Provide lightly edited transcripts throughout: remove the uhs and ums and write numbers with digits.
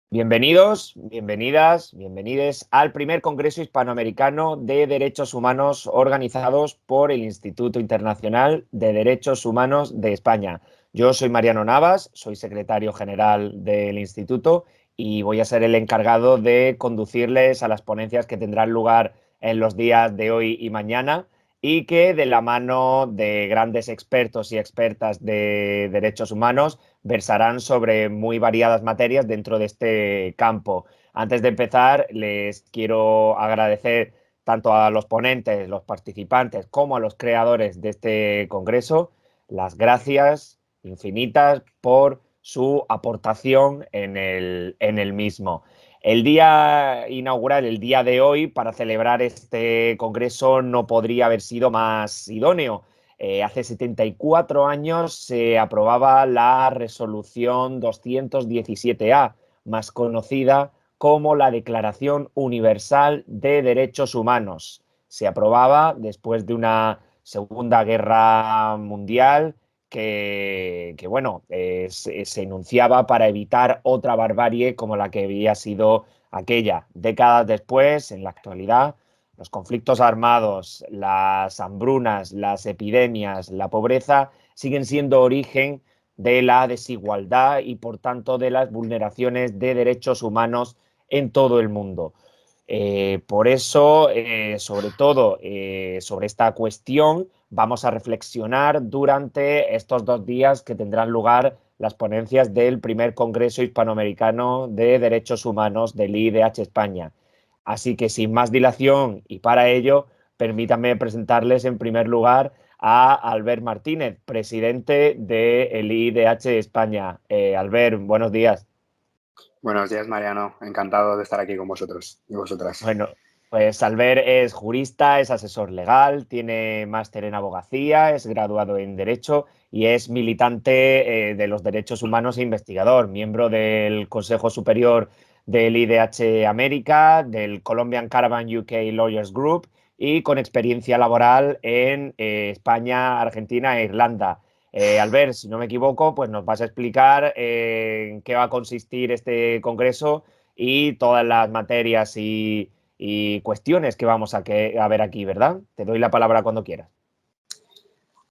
Bienvenidos, bienvenidas, bienvenides al primer Congreso Hispanoamericano de Derechos Humanos organizados por el Instituto Internacional de Derechos Humanos de España. Yo soy Mariano Navas, soy secretario general del instituto y voy a ser el encargado de conducirles a las ponencias que tendrán lugar en los días de hoy y mañana y que de la mano de grandes expertos y expertas de derechos humanos versarán sobre muy variadas materias dentro de este campo. Antes de empezar, les quiero agradecer tanto a los ponentes, los participantes, como a los creadores de este congreso las gracias infinitas por su aportación en el mismo. El día inaugural, el día de hoy, para celebrar este congreso no podría haber sido más idóneo. Hace 74 años se aprobaba la resolución 217A, más conocida como la Declaración Universal de Derechos Humanos. Se aprobaba después de una Segunda Guerra Mundial se enunciaba para evitar otra barbarie como la que había sido aquella. Décadas después, en la actualidad, los conflictos armados, las hambrunas, las epidemias, la pobreza siguen siendo origen de la desigualdad y, por tanto, de las vulneraciones de derechos humanos en todo el mundo. Por eso, sobre todo sobre esta cuestión, vamos a reflexionar durante estos 2 días que tendrán lugar las ponencias del primer Congreso Hispanoamericano de Derechos Humanos del IDH España. Así que sin más dilación y para ello, permítanme presentarles en primer lugar a Albert Martínez, presidente del IDH España. Albert, buenos días. Buenos días, Mariano. Encantado de estar aquí con vosotros y vosotras. Bueno, pues Albert es jurista, es asesor legal, tiene máster en abogacía, es graduado en Derecho y es militante de los derechos humanos e investigador, miembro del Consejo Superior del IDH América, del Colombian Caravan UK Lawyers Group y con experiencia laboral en España, Argentina e Irlanda. Albert, si no me equivoco, pues nos vas a explicar en qué va a consistir este congreso y todas las materias y cuestiones que vamos a ver aquí, ¿verdad? Te doy la palabra cuando quieras.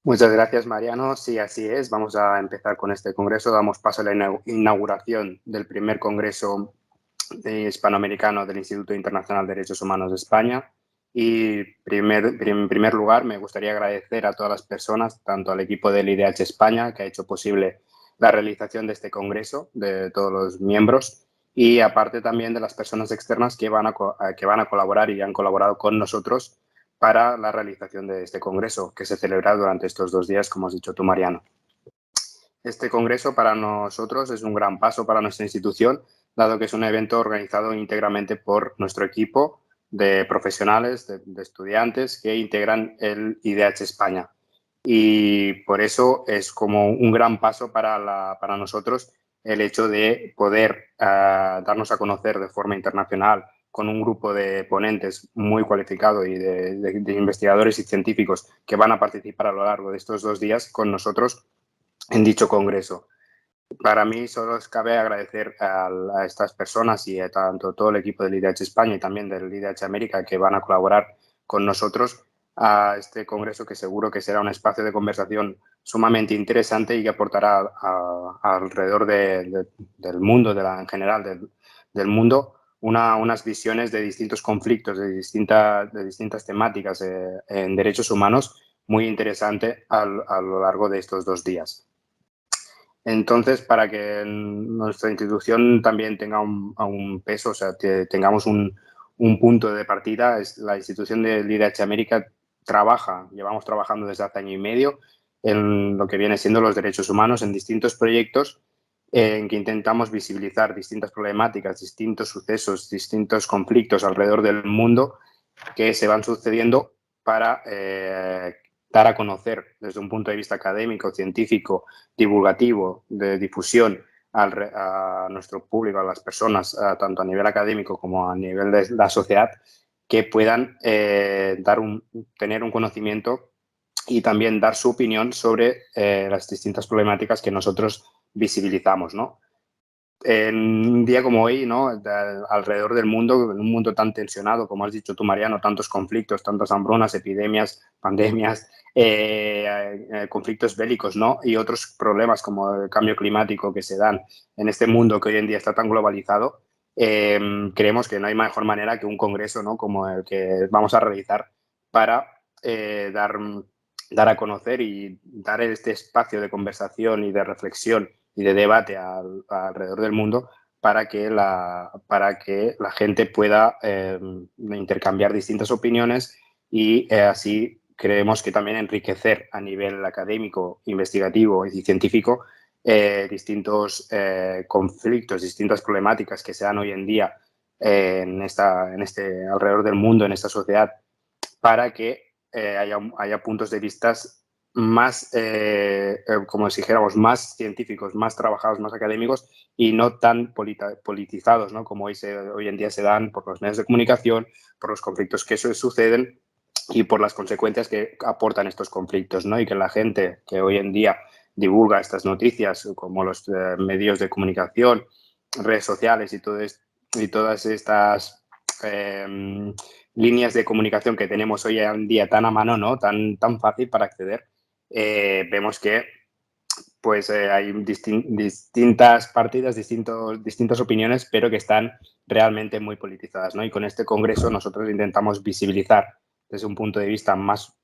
Muchas gracias, Mariano. Sí, así es. Vamos a empezar con este congreso. Damos paso a la inauguración del primer congreso hispanoamericano del Instituto Internacional de Derechos Humanos de España. Y en primer lugar, me gustaría agradecer a todas las personas, tanto al equipo del IDH España, que ha hecho posible la realización de este congreso, de todos los miembros, y aparte también de las personas externas que van a colaborar y han colaborado con nosotros para la realización de este congreso, que se celebrará durante estos 2 días, como has dicho tú, Mariano. Este congreso para nosotros es un gran paso para nuestra institución, dado que es un evento organizado íntegramente por nuestro equipo de profesionales, de estudiantes que integran el IDH España. Y por eso es como un gran paso para nosotros el hecho de poder darnos a conocer de forma internacional con un grupo de ponentes muy cualificado y de investigadores y científicos que van a participar a lo largo de estos 2 días con nosotros en dicho congreso. Para mí solo cabe agradecer a estas personas y a tanto todo el equipo del IDH España y también del IDH América que van a colaborar con nosotros a este congreso, que seguro que será un espacio de conversación sumamente interesante y que aportará alrededor del mundo, en general del mundo, unas visiones de distintos conflictos, de distintas temáticas en derechos humanos muy interesante a lo largo de estos 2 días. Entonces, para que nuestra institución también tenga un peso, o sea, que tengamos un punto de partida, la institución del IDH América llevamos trabajando desde hace año y medio en lo que viene siendo los derechos humanos en distintos proyectos en que intentamos visibilizar distintas problemáticas, distintos sucesos, distintos conflictos alrededor del mundo que se van sucediendo para dar a conocer desde un punto de vista académico, científico, divulgativo, de difusión a nuestro público, a las personas, tanto a nivel académico como a nivel de la sociedad, que puedan tener un conocimiento y también dar su opinión sobre las distintas problemáticas que nosotros visibilizamos, ¿no? en un día como hoy, ¿no? Alrededor del mundo, en un mundo tan tensionado, como has dicho tú, Mariano, tantos conflictos, tantas hambrunas, epidemias, pandemias, conflictos bélicos, ¿no? Y otros problemas como el cambio climático que se dan en este mundo que hoy en día está tan globalizado, creemos que no hay mejor manera que un congreso, ¿no? Como el que vamos a realizar para dar a conocer y dar este espacio de conversación y de reflexión y de debate alrededor del mundo para que la gente pueda intercambiar distintas opiniones y así creemos que también enriquecer a nivel académico, investigativo y científico distintos conflictos, distintas problemáticas que se dan hoy en día en este alrededor del mundo, en esta sociedad, para que haya puntos de vista más, como si dijéramos, más científicos, más trabajados, más académicos y no tan politizados, ¿no? Como hoy en día se dan por los medios de comunicación, por los conflictos que suceden y por las consecuencias que aportan estos conflictos, ¿no? Y que la gente que hoy en día divulga estas noticias, como los medios de comunicación, redes sociales y todas estas líneas de comunicación que tenemos hoy en día tan a mano, ¿no? Tan fácil para acceder, vemos que pues hay distintas partidas, distintas opiniones, pero que están realmente muy politizadas, ¿no? Y con este congreso nosotros intentamos visibilizar desde un punto de vista más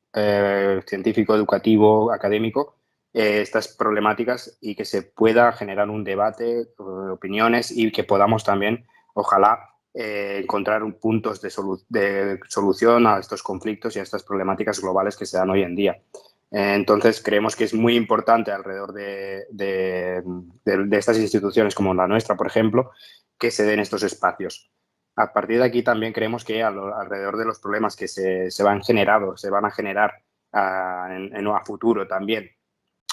científico, educativo, académico, estas problemáticas y que se pueda generar un debate, opiniones y que podamos también, ojalá, encontrar puntos de solución a estos conflictos y a estas problemáticas globales que se dan hoy en día. Entonces, creemos que es muy importante alrededor de estas instituciones como la nuestra, por ejemplo, que se den estos espacios. A partir de aquí también creemos que alrededor de los problemas que se van a generar a futuro también,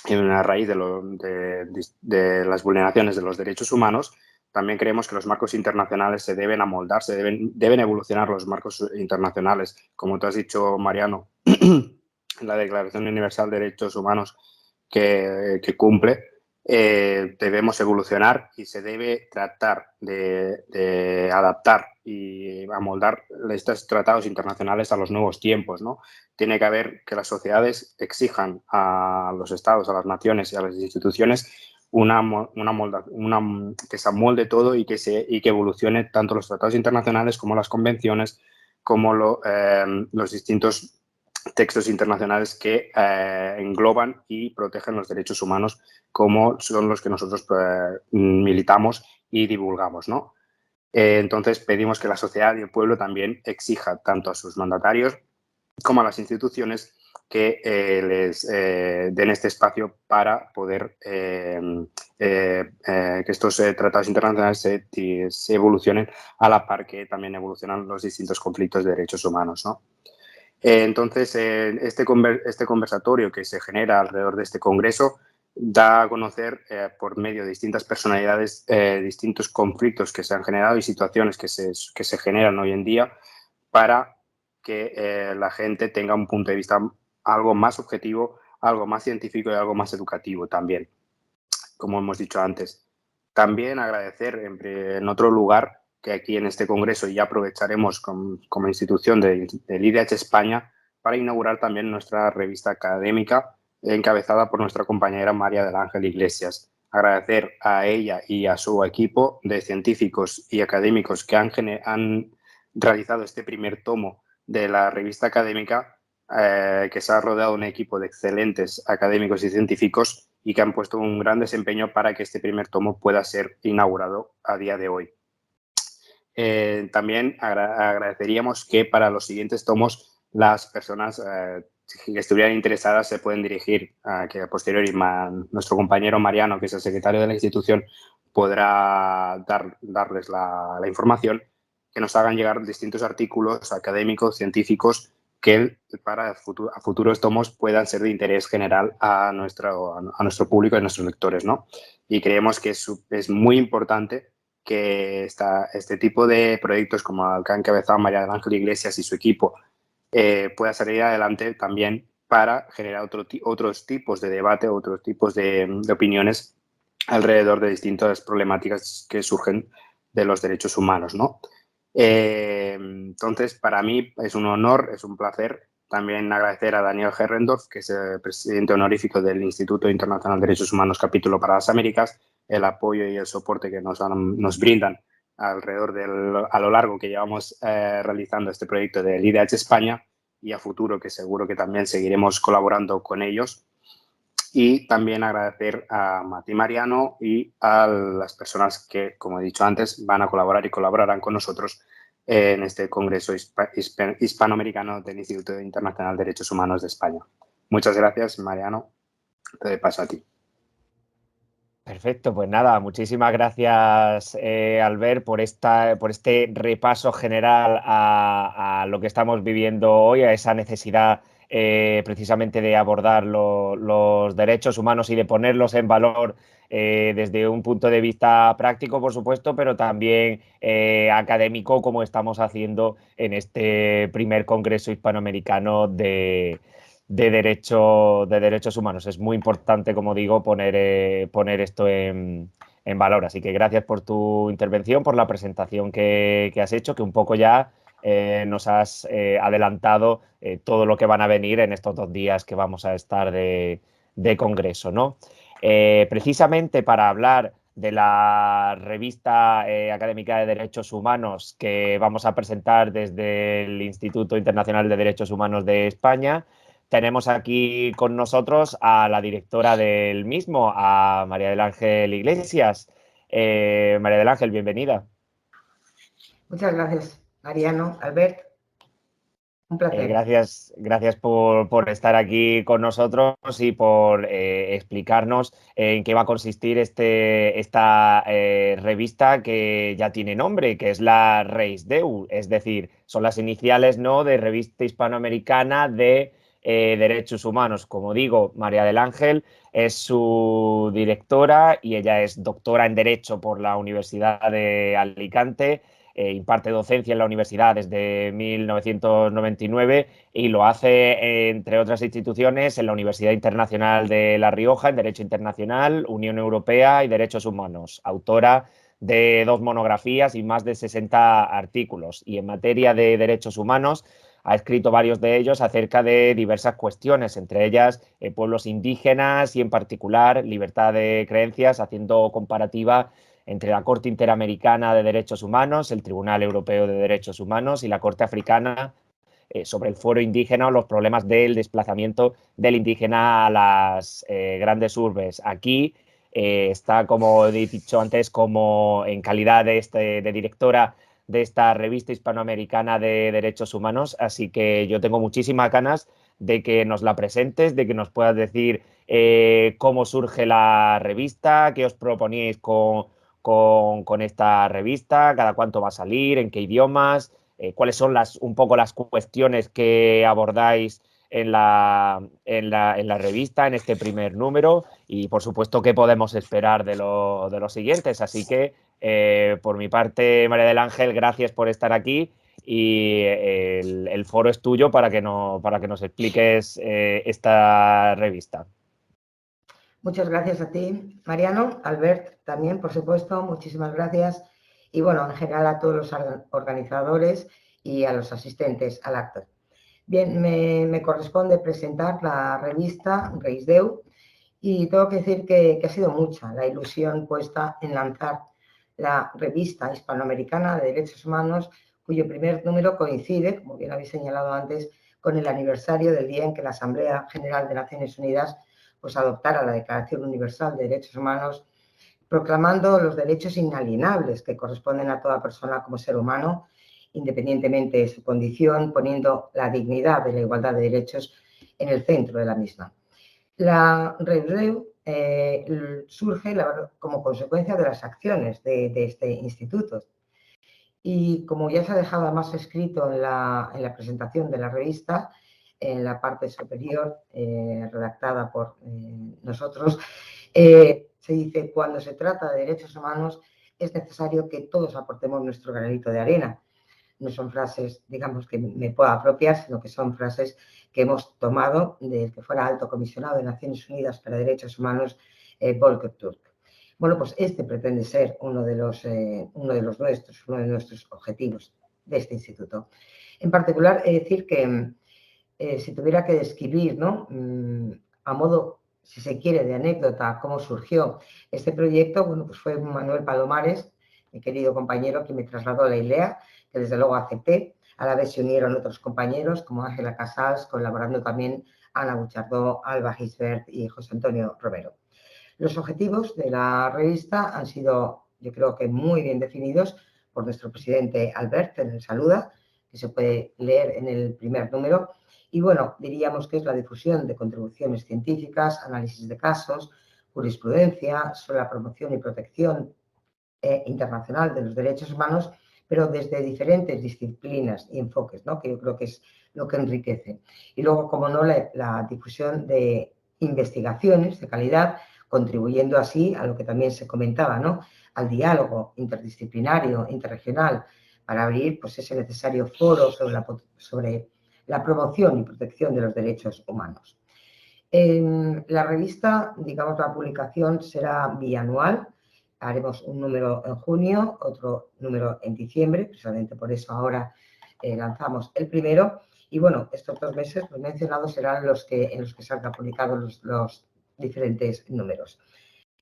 a raíz de las vulneraciones de los derechos humanos, también creemos que los marcos internacionales se deben amoldar, deben evolucionar los marcos internacionales. Como tú has dicho, Mariano, la Declaración Universal de Derechos Humanos que cumple, debemos evolucionar y se debe tratar de adaptar y amoldar estos tratados internacionales a los nuevos tiempos, ¿no? Tiene que haber que las sociedades exijan a los estados, a las naciones y a las instituciones que se amolde todo y que evolucione tanto los tratados internacionales como las convenciones, como los distintos textos internacionales que engloban y protegen los derechos humanos, como son los que nosotros militamos y divulgamos, ¿no? Entonces pedimos que la sociedad y el pueblo también exija tanto a sus mandatarios como a las instituciones que les den este espacio para poder que estos tratados internacionales se evolucionen a la par que también evolucionan los distintos conflictos de derechos humanos, ¿no? Entonces, este conversatorio que se genera alrededor de este congreso da a conocer por medio de distintas personalidades distintos conflictos que se han generado y situaciones que se generan hoy en día para que la gente tenga un punto de vista algo más objetivo, algo más científico y algo más educativo también, como hemos dicho antes. También agradecer en otro lugar que aquí en este congreso ya aprovecharemos como institución del IDH España para inaugurar también nuestra revista académica encabezada por nuestra compañera María del Ángel Iglesias. Agradecer a ella y a su equipo de científicos y académicos que han realizado este primer tomo de la revista académica, que se ha rodeado un equipo de excelentes académicos y científicos y que han puesto un gran desempeño para que este primer tomo pueda ser inaugurado a día de hoy. También agradeceríamos que para los siguientes tomos las personas que estuvieran interesadas se pueden dirigir a que a posteriori nuestro compañero Mariano, que es el secretario de la institución, podrá darles la información, que nos hagan llegar distintos artículos académicos, científicos, que para futuros tomos puedan ser de interés general a nuestro público y a nuestros lectores, ¿no? Y creemos que es muy importante que este tipo de proyectos como el que ha encabezado María del Ángel Iglesias y su equipo pueda salir adelante también para generar otros tipos de debate, otros tipos de opiniones alrededor de distintas problemáticas que surgen de los derechos humanos, ¿no? Entonces, para mí es un honor, es un placer también agradecer a Daniel Herrendorf, que es el presidente honorífico del Instituto Internacional de Derechos Humanos, capítulo para las Américas, el apoyo y el soporte que nos brindan a lo largo que llevamos realizando este proyecto de LIDH España, y a futuro, que seguro que también seguiremos colaborando con ellos. Y también agradecer a Mati Mariano y a las personas que, como he dicho antes, van a colaborar y colaborarán con nosotros en este Congreso Hispanoamericano del Instituto Internacional de Derechos Humanos de España. Muchas gracias, Mariano. Te paso a ti. Perfecto, pues nada, muchísimas gracias, Albert, por este repaso general a lo que estamos viviendo hoy, a esa necesidad precisamente de abordar los derechos humanos y de ponerlos en valor desde un punto de vista práctico, por supuesto, pero también académico, como estamos haciendo en este primer Congreso Hispanoamericano de derechos humanos. Es muy importante, como digo, poner esto en valor. Así que gracias por tu intervención, por la presentación que has hecho, que un poco ya nos has adelantado todo lo que van a venir en estos 2 días que vamos a estar de congreso, ¿no? Precisamente para hablar de la revista académica de Derechos Humanos que vamos a presentar desde el Instituto Internacional de Derechos Humanos de España, tenemos aquí con nosotros a la directora del mismo, a María del Ángel Iglesias. María del Ángel, bienvenida. Muchas gracias, Mariano, Albert. Un placer. Gracias por estar aquí con nosotros y por explicarnos en qué va a consistir esta revista que ya tiene nombre, que es la REISDEU, es decir, son las iniciales, ¿no?, de Revista Hispanoamericana de Derechos Humanos. Como digo, María del Ángel es su directora y ella es doctora en Derecho por la Universidad de Alicante. Imparte docencia en la universidad desde 1999 y lo hace, entre otras instituciones, en la Universidad Internacional de La Rioja, en Derecho Internacional, Unión Europea y Derechos Humanos. Autora de 2 monografías y más de 60 artículos. Y en materia de derechos humanos ha escrito varios de ellos acerca de diversas cuestiones, entre ellas pueblos indígenas y, en particular, libertad de creencias, haciendo comparativa entre la Corte Interamericana de Derechos Humanos, el Tribunal Europeo de Derechos Humanos y la Corte Africana sobre el fuero indígena o los problemas del desplazamiento del indígena a las grandes urbes. Aquí está, como he dicho antes, como en calidad de directora de esta revista hispanoamericana de derechos humanos, así que yo tengo muchísimas ganas de que nos la presentes, de que nos puedas decir cómo surge la revista, qué os proponíais con esta revista, cada cuánto va a salir, en qué idiomas, cuáles son un poco las cuestiones que abordáis en la revista, en este primer número, y por supuesto qué podemos esperar de los siguientes. Así que por mi parte, María del Ángel, gracias por estar aquí y el foro es tuyo para que nos expliques esta revista. Muchas gracias a ti, Mariano, Albert también, por supuesto, muchísimas gracias. Y bueno, en general a todos los organizadores y a los asistentes al acto. Bien, me corresponde presentar la revista REISDEU y tengo que decir que ha sido mucha la ilusión puesta en lanzar la revista hispanoamericana de derechos humanos, cuyo primer número coincide, como bien habéis señalado antes, con el aniversario del día en que la Asamblea General de Naciones Unidas adoptara la Declaración Universal de Derechos Humanos, proclamando los derechos inalienables que corresponden a toda persona como ser humano, independientemente de su condición, poniendo la dignidad de la igualdad de derechos en el centro de la misma. La REISDEU surge como consecuencia de las acciones de este instituto. Y como ya se ha dejado además escrito en la presentación de la revista, en la parte superior, redactada por nosotros, se dice: cuando se trata de derechos humanos es necesario que todos aportemos nuestro granito de arena. No son frases, digamos, que me pueda apropiar, sino que son frases que hemos tomado del que fuera alto comisionado de Naciones Unidas para Derechos Humanos, Volker Turk. Bueno, pues este pretende ser uno de nuestros objetivos de este instituto. En particular, he de decir que si tuviera que describir, ¿no? A modo, si se quiere, de anécdota, cómo surgió este proyecto, bueno, pues fue Manuel Palomares, mi querido compañero, que me trasladó a la ILEA, que desde luego acepté. A la vez se unieron otros compañeros, como Ángela Casals, colaborando también Ana Buchardó, Alba Gisbert y José Antonio Romero. Los objetivos de la revista han sido, yo creo que muy bien definidos por nuestro presidente Albert, en el Saluda, que se puede leer en el primer número. Y bueno, diríamos que es la difusión de contribuciones científicas, análisis de casos, jurisprudencia sobre la promoción y protección internacional de los derechos humanos, pero desde diferentes disciplinas y enfoques, ¿no? Que yo creo que es lo que enriquece. Y luego, como no, la difusión de investigaciones de calidad, contribuyendo así a lo que también se comentaba, ¿no? Al diálogo interdisciplinario, interregional, para abrir pues, ese necesario foro sobre la promoción y protección de los derechos humanos. La revista, digamos, la publicación será bianual. Haremos un número en junio, otro número en diciembre, precisamente por eso ahora lanzamos el primero. Y bueno, estos 2 meses, los mencionados, serán en los que salgan publicados los diferentes números.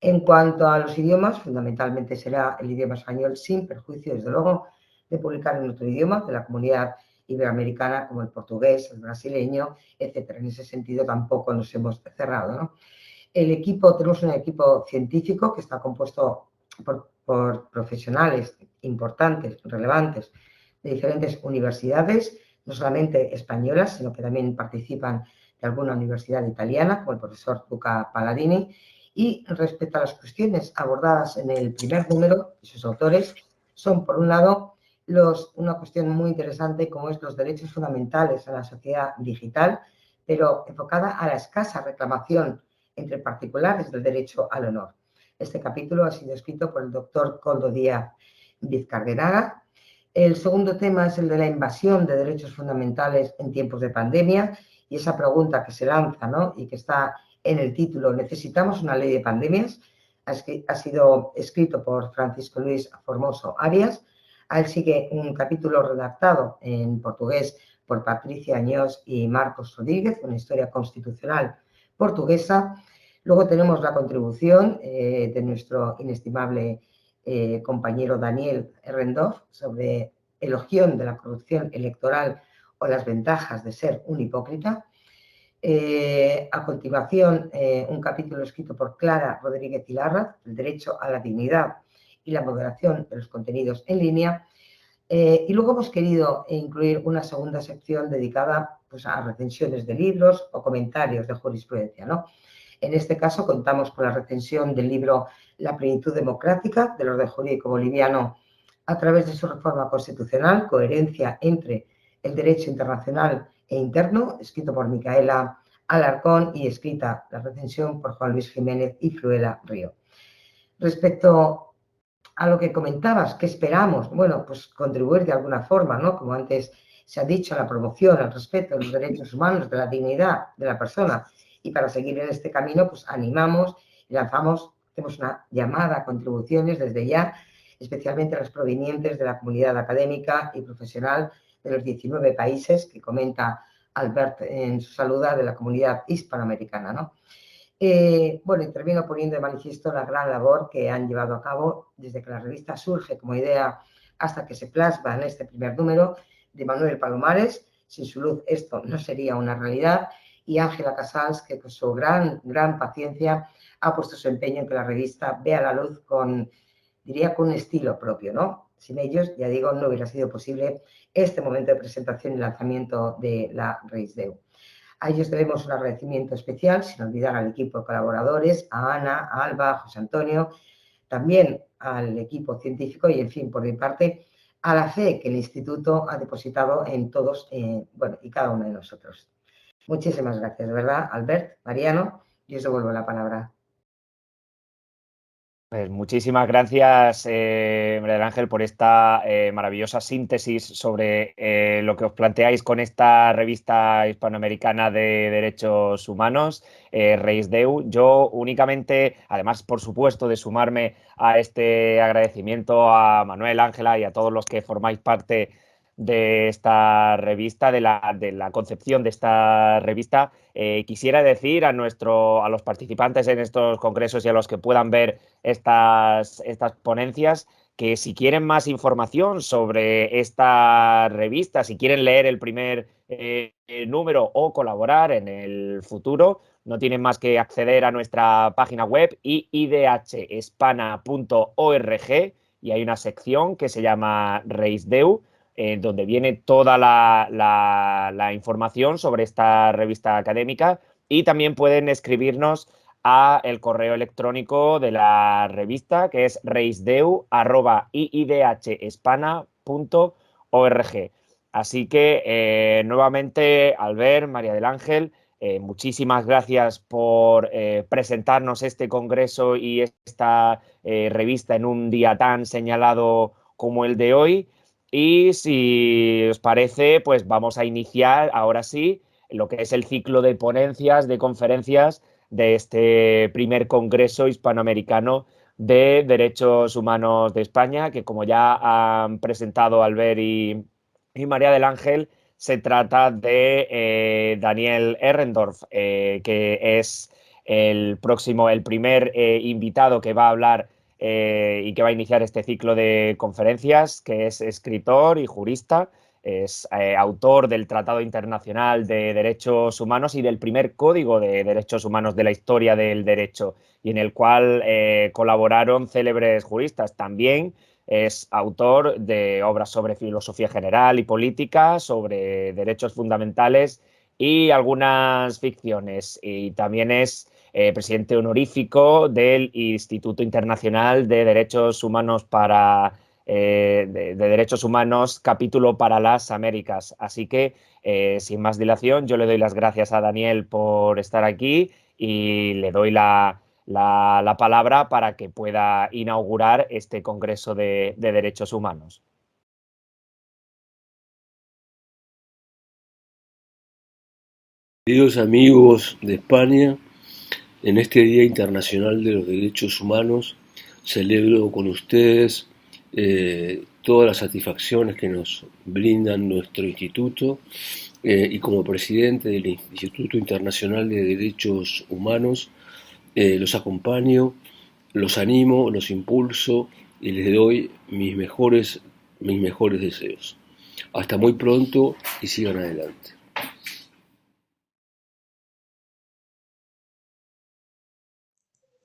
En cuanto a los idiomas, fundamentalmente será el idioma español, sin perjuicio, desde luego, de publicar en otro idioma de la comunidad iberoamericana, como el portugués, el brasileño, etcétera. En ese sentido, tampoco nos hemos cerrado, ¿no? Tenemos un equipo científico que está compuesto por profesionales importantes, relevantes, de diferentes universidades, no solamente españolas, sino que también participan de alguna universidad italiana, como el profesor Luca Palladini. Y respecto a las cuestiones abordadas en el primer número, sus autores son, por un lado, una cuestión muy interesante como es los derechos fundamentales a la sociedad digital, pero enfocada a la escasa reclamación entre particulares del derecho al honor. Este capítulo ha sido escrito por el doctor Koldo Díaz Vizcarrenaga. El segundo tema es el de la invasión de derechos fundamentales en tiempos de pandemia y esa pregunta que se lanza, ¿no? Y que está en el título, ¿necesitamos una ley de pandemias? Ha sido escrito por Francisco Luis Formoso Arias. A él sigue un capítulo redactado en portugués por Patricia Añós y Marcos Rodríguez, una historia constitucional portuguesa. Luego tenemos la contribución de nuestro inestimable compañero Daniel Herrendorf sobre elogión de la corrupción electoral o las ventajas de ser un hipócrita. A continuación, un capítulo escrito por Clara Rodríguez Ilarra, el derecho a la dignidad y la moderación de los contenidos en línea. Y luego hemos querido incluir una segunda sección dedicada pues, a recensiones de libros o comentarios de jurisprudencia, ¿no? En este caso contamos con la recensión del libro La plenitud democrática del orden jurídico boliviano a través de su reforma constitucional, coherencia entre el derecho internacional e interno, escrito por Micaela Alarcón y escrita la recensión por Juan Luis Jiménez y Fruela Río. Respecto a lo que comentabas, ¿qué esperamos? Bueno, pues contribuir de alguna forma, ¿no? Como antes se ha dicho, a la promoción, al respeto de los derechos humanos, de la dignidad de la persona. Y para seguir en este camino, pues animamos y hacemos una llamada a contribuciones desde ya, especialmente las provenientes de la comunidad académica y profesional de los 19 países que comenta Albert en su saluda de la comunidad hispanoamericana, ¿no? Bueno, y termino poniendo de manifiesto la gran labor que han llevado a cabo desde que la revista surge como idea hasta que se plasma en este primer número de Manuel Palomares. Sin su luz esto no sería una realidad. Y Ángela Casals, que con su gran paciencia ha puesto su empeño en que la revista vea la luz diría, con un estilo propio, ¿no? Sin ellos, ya digo, no hubiera sido posible este momento de presentación y lanzamiento de la Reisdeu. A ellos debemos un agradecimiento especial, sin olvidar al equipo de colaboradores, a Ana, a Alba, a José Antonio, también al equipo científico y, en fin, por mi parte, a la fe que el Instituto ha depositado en todos bueno, y cada uno de nosotros. Muchísimas gracias, ¿verdad, Albert, Mariano? Y os devuelvo la palabra. Pues muchísimas gracias, María del Ángel, por esta maravillosa síntesis sobre lo que os planteáis con esta revista hispanoamericana de derechos humanos, Reis Deu. Yo únicamente, además, por supuesto, de sumarme a este agradecimiento a Manuel, Ángela y a todos los que formáis parte de esta revista, de la concepción de esta revista, quisiera decir a los participantes en estos congresos y a los que puedan ver estas ponencias, que si quieren más información sobre esta revista, si quieren leer el primer número o colaborar en el futuro, no tienen más que acceder a nuestra página web iidhespana.org, y hay una sección que se llama Reisdeu, donde viene toda la información sobre esta revista académica, y también pueden escribirnos a el correo electrónico de la revista, que es reisdeu@iidhespana.org. Así que nuevamente, Albert, María del Ángel, muchísimas gracias por presentarnos este congreso y esta revista en un día tan señalado como el de hoy. Y si os parece, pues vamos a iniciar ahora sí lo que es el ciclo de ponencias, de conferencias de este primer Congreso Hispanoamericano de Derechos Humanos de España, que, como ya han presentado Albert y María del Ángel, se trata de Daniel Ehrendorf, que es el primer invitado que va a hablar y que va a iniciar este ciclo de conferencias, que es escritor y jurista. Es autor del Tratado Internacional de Derechos Humanos y del primer Código de Derechos Humanos de la historia del derecho, y en el cual colaboraron célebres juristas. También es autor de obras sobre filosofía general y política, sobre derechos fundamentales y algunas ficciones. Y también es presidente honorífico del Instituto Internacional de Derechos Humanos de Derechos Humanos, capítulo para las Américas. Así que, sin más dilación, yo le doy las gracias a Daniel por estar aquí y le doy la palabra para que pueda inaugurar este Congreso de Derechos Humanos. Queridos amigos de España, en este Día Internacional de los Derechos Humanos celebro con ustedes todas las satisfacciones que nos brindan nuestro instituto, y como presidente del Instituto Internacional de Derechos Humanos los acompaño, los animo, los impulso y les doy mis mejores deseos. Hasta muy pronto y sigan adelante.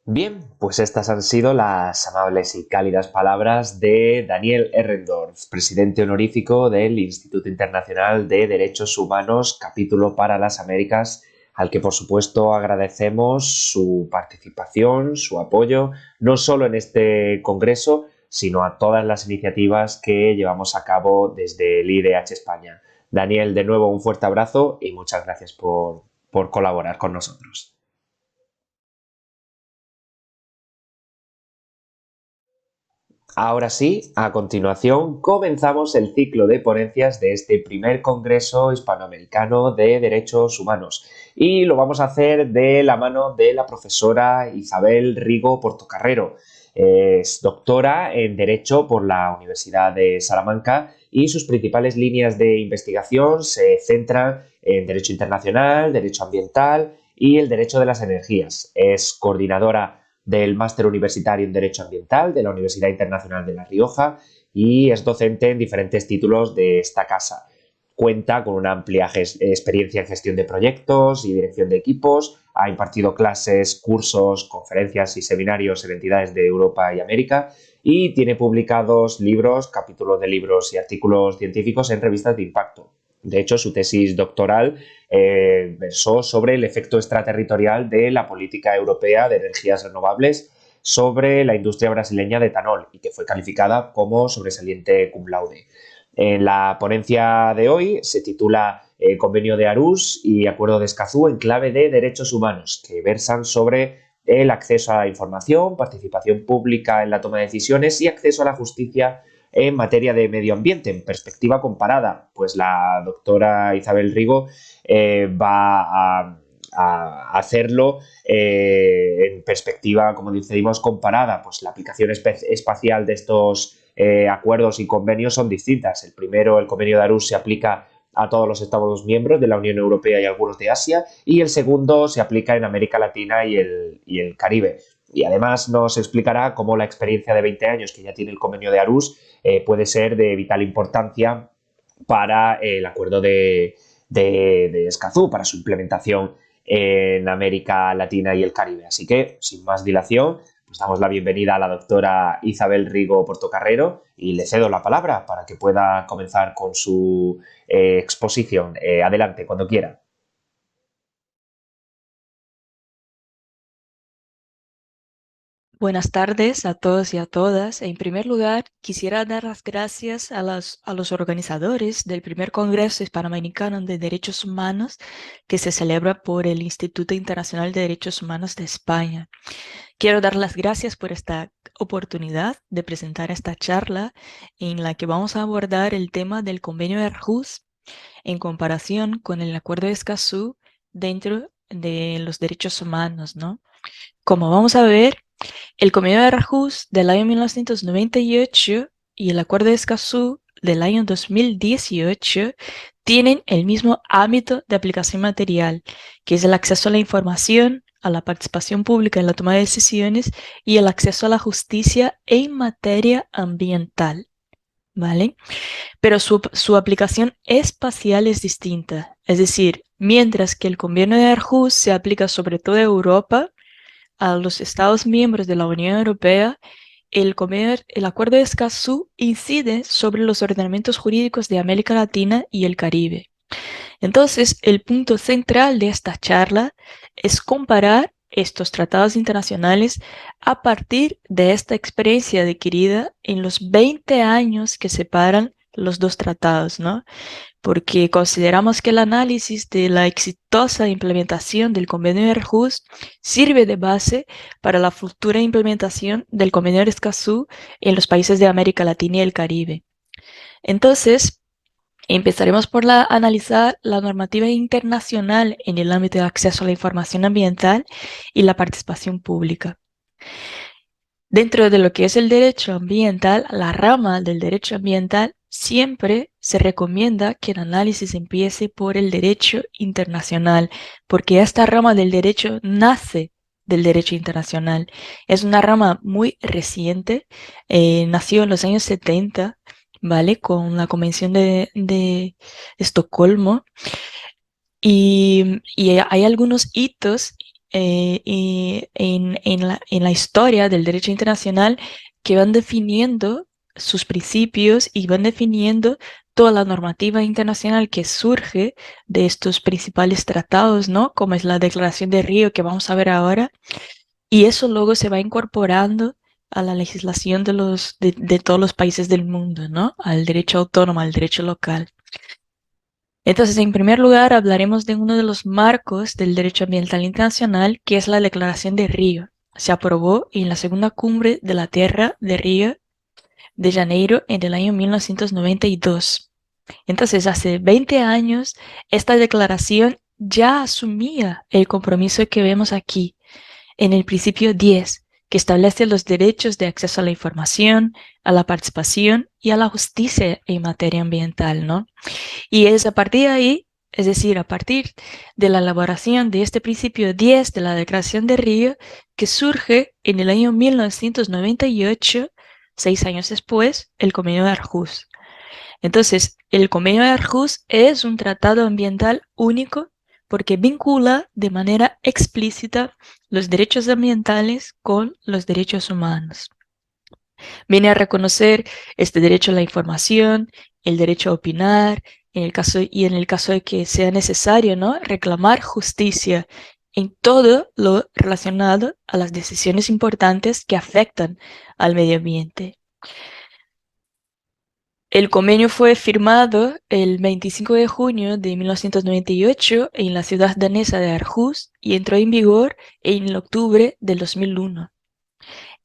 Bien, pues estas han sido las amables y cálidas palabras de Daniel Ehrendorf, presidente honorífico del Instituto Internacional de Derechos Humanos, capítulo para las Américas, al que por supuesto agradecemos su participación, su apoyo, no solo en este congreso, sino a todas las iniciativas que llevamos a cabo desde el IDH España. Daniel, de nuevo un fuerte abrazo y muchas gracias por colaborar con nosotros. Ahora sí, a continuación comenzamos el ciclo de ponencias de este primer Congreso Hispanoamericano de Derechos Humanos, y lo vamos a hacer de la mano de la profesora Isabel Rigo Portocarrero. Es doctora en Derecho por la Universidad de Salamanca y sus principales líneas de investigación se centran en Derecho Internacional, Derecho Ambiental y el Derecho de las Energías. Es coordinadora del Máster Universitario en Derecho Ambiental de la Universidad Internacional de La Rioja y es docente en diferentes títulos de esta casa. Cuenta con una amplia experiencia en gestión de proyectos y dirección de equipos. Ha impartido clases, cursos, conferencias y seminarios en entidades de Europa y América, y tiene publicados libros, capítulos de libros y artículos científicos en revistas de impacto. De hecho, su tesis doctoral versó sobre el efecto extraterritorial de la política europea de energías renovables sobre la industria brasileña de etanol, y que fue calificada como sobresaliente cum laude. En la ponencia de hoy se titula Convenio de Aarhus y Acuerdo de Escazú en clave de derechos humanos, que versan sobre el acceso a la información, participación pública en la toma de decisiones y acceso a la justicia en materia de medio ambiente. En perspectiva comparada, pues la doctora Isabel Rigo va a hacerlo en perspectiva, como decimos, comparada. Pues la aplicación espacial de estos acuerdos y convenios son distintas. El primero, el convenio de Aarhus, se aplica a todos los Estados miembros de la Unión Europea y algunos de Asia, y el segundo se aplica en América Latina y el Caribe. Y además nos explicará cómo la experiencia de 20 años que ya tiene el convenio de Aarhus puede ser de vital importancia para el acuerdo de Escazú, para su implementación en América Latina y el Caribe. Así que, sin más dilación, pues damos la bienvenida a la doctora Isabel Rigo Portocarrero y le cedo la palabra para que pueda comenzar con su exposición. Adelante, cuando quiera. Buenas tardes a todos y a todas. En primer lugar, quisiera dar las gracias a los organizadores del primer Congreso Hispanoamericano de Derechos Humanos que se celebra por el Instituto Internacional de Derechos Humanos de España. Quiero dar las gracias por esta oportunidad de presentar esta charla en la que vamos a abordar el tema del Convenio de Aarhus en comparación con el Acuerdo de Escazú dentro de los derechos humanos, ¿no? Como vamos a ver, el Convenio de Aarhus del año 1998 y el Acuerdo de Escazú del año 2018 tienen el mismo ámbito de aplicación material, que es el acceso a la información, a la participación pública en la toma de decisiones y el acceso a la justicia en materia ambiental, ¿vale? Pero su aplicación espacial es distinta. Es decir, mientras que el Convenio de Aarhus se aplica sobre toda Europa, a los Estados miembros de la Unión Europea, el Acuerdo de Escazú incide sobre los ordenamientos jurídicos de América Latina y el Caribe. Entonces, el punto central de esta charla es comparar estos tratados internacionales a partir de esta experiencia adquirida en los 20 años que separan los dos tratados, ¿no? Porque consideramos que el análisis de la exitosa implementación del Convenio de Aarhus sirve de base para la futura implementación del Convenio de Escazú en los países de América Latina y el Caribe. Entonces, empezaremos por analizar la normativa internacional en el ámbito de acceso a la información ambiental y la participación pública. Dentro de lo que es el derecho ambiental, la rama del derecho ambiental, siempre se recomienda que el análisis empiece por el derecho internacional, porque esta rama del derecho nace del derecho internacional. Es una rama muy reciente, nació en los años 70, ¿vale? Con la Convención de Estocolmo. Y hay algunos hitos en la historia del derecho internacional que van definiendo sus principios y van definiendo toda la normativa internacional que surge de estos principales tratados, ¿no? Como es la Declaración de Río que vamos a ver ahora. Y eso luego se va incorporando a la legislación de todos los países del mundo, ¿no? Al derecho autónomo, al derecho local. Entonces, en primer lugar, hablaremos de uno de los marcos del derecho ambiental internacional, que es la Declaración de Río. Se aprobó en la segunda cumbre de la Tierra de Río de Janeiro en el año 1992. Entonces, hace 20 años, esta declaración ya asumía el compromiso que vemos aquí, en el principio 10, que establece los derechos de acceso a la información, a la participación y a la justicia en materia ambiental, ¿no? Y es a partir de ahí, es decir, a partir de la elaboración de este principio 10 de la Declaración de Río, que surge en el año 1998, 6 años después, el Convenio de Aarhus. Entonces, el Convenio de Aarhus es un tratado ambiental único porque vincula de manera explícita los derechos ambientales con los derechos humanos. Viene a reconocer este derecho a la información, el derecho a opinar, en el caso de que sea necesario, ¿no? Reclamar justicia en todo lo relacionado a las decisiones importantes que afectan al medio ambiente. El convenio fue firmado el 25 de junio de 1998 en la ciudad danesa de Aarhus y entró en vigor en octubre del 2001.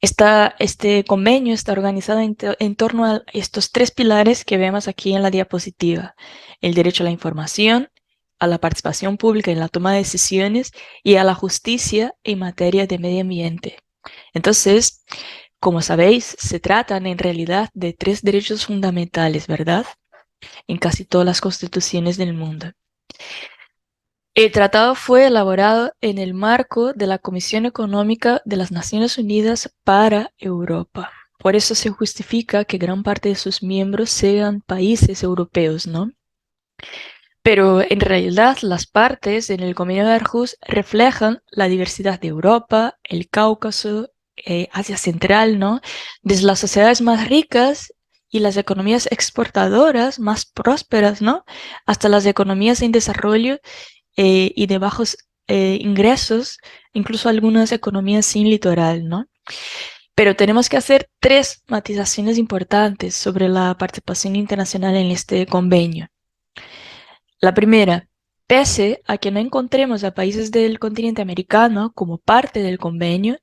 Este convenio está organizado en torno a estos tres pilares que vemos aquí en la diapositiva: el derecho a la información, a la participación pública en la toma de decisiones y a la justicia en materia de medio ambiente. Entonces, como sabéis, se tratan en realidad de tres derechos fundamentales, ¿verdad? En casi todas las constituciones del mundo. El tratado fue elaborado en el marco de la Comisión Económica de las Naciones Unidas para Europa. Por eso se justifica que gran parte de sus miembros sean países europeos, ¿no? Pero en realidad las partes en el Convenio de Aarhus reflejan la diversidad de Europa, el Cáucaso, Asia Central, ¿no? Desde las sociedades más ricas y las economías exportadoras más prósperas, ¿no? Hasta las economías en desarrollo y de bajos ingresos, incluso algunas economías sin litoral, ¿no? Pero tenemos que hacer tres matizaciones importantes sobre la participación internacional en este convenio. La primera, pese a que no encontremos a países del continente americano como parte del convenio,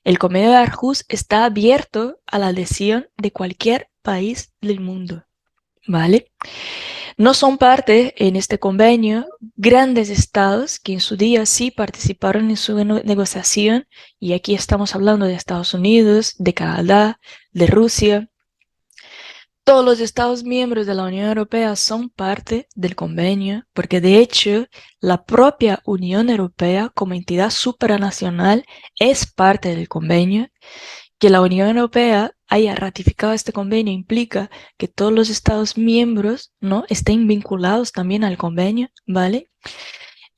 el convenio de Aarhus está abierto a la adhesión de cualquier país del mundo, ¿vale? No son parte en este convenio grandes estados que en su día sí participaron en su negociación, y aquí estamos hablando de Estados Unidos, de Canadá, de Rusia. Todos los Estados miembros de la Unión Europea son parte del convenio, porque de hecho la propia Unión Europea como entidad supranacional es parte del convenio. Que la Unión Europea haya ratificado este convenio implica que todos los Estados miembros, ¿no?, estén vinculados también al convenio, ¿vale?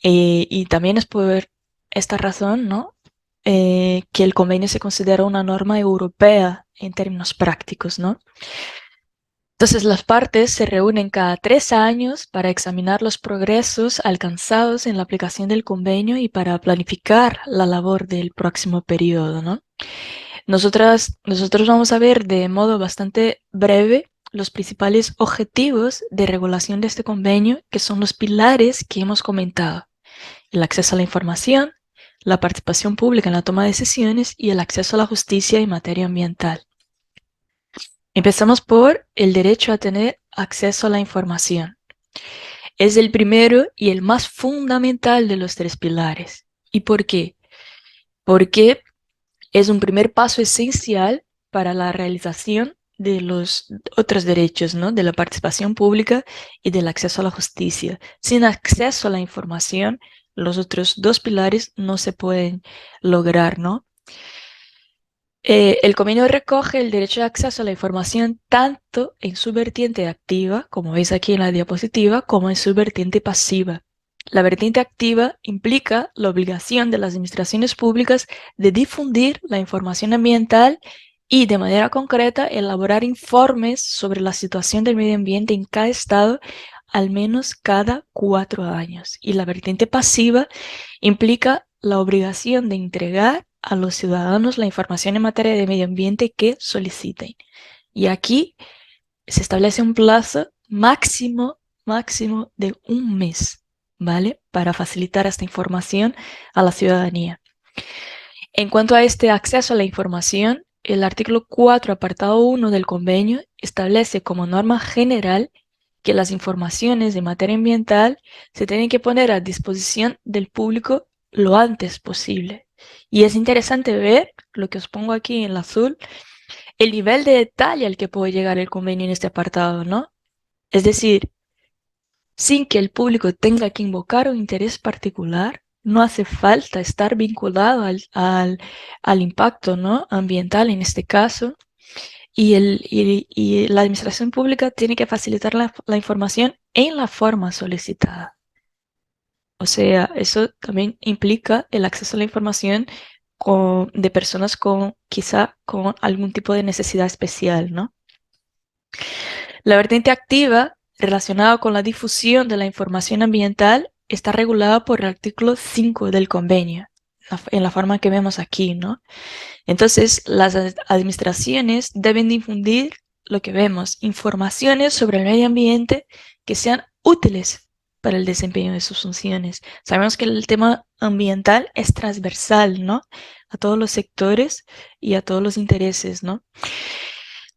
Y también es por esta razón, ¿no?, que el convenio se considera una norma europea en términos prácticos, ¿no? Entonces las partes se reúnen cada 3 años para examinar los progresos alcanzados en la aplicación del convenio y para planificar la labor del próximo periodo, ¿no? Nosotros vamos a ver de modo bastante breve los principales objetivos de regulación de este convenio, que son los pilares que hemos comentado: el acceso a la información, la participación pública en la toma de decisiones y el acceso a la justicia en materia ambiental. Empezamos por el derecho a tener acceso a la información. Es el primero y el más fundamental de los tres pilares. ¿Y por qué? Porque es un primer paso esencial para la realización de los otros derechos, ¿no?, de la participación pública y del acceso a la justicia. Sin acceso a la información, los otros dos pilares no se pueden lograr, ¿no? El convenio recoge el derecho de acceso a la información tanto en su vertiente activa, como veis aquí en la diapositiva, como en su vertiente pasiva. La vertiente activa implica la obligación de las administraciones públicas de difundir la información ambiental y, de manera concreta, elaborar informes sobre la situación del medio ambiente en cada estado al menos cada 4 años. Y la vertiente pasiva implica la obligación de entregar a los ciudadanos la información en materia de medio ambiente que soliciten. Y aquí se establece un plazo máximo de 1 mes, ¿vale?, para facilitar esta información a la ciudadanía. En cuanto a este acceso a la información, el artículo 4, apartado 1 del convenio establece como norma general que las informaciones de materia ambiental se tienen que poner a disposición del público lo antes posible. Y es interesante ver, lo que os pongo aquí en azul, el nivel de detalle al que puede llegar el convenio en este apartado, ¿no? Es decir, sin que el público tenga que invocar un interés particular, no hace falta estar vinculado al impacto, ¿no?, ambiental en este caso, y la administración pública tiene que facilitar la información en la forma solicitada. O sea, eso también implica el acceso a la información de personas quizá con algún tipo de necesidad especial, ¿no? La vertiente activa relacionada con la difusión de la información ambiental está regulada por el artículo 5 del convenio, en la forma que vemos aquí, ¿no? Entonces, las administraciones deben difundir lo que vemos, informaciones sobre el medio ambiente que sean útiles para el desempeño de sus funciones. Sabemos que el tema ambiental es transversal, ¿no? A todos los sectores y a todos los intereses, ¿no?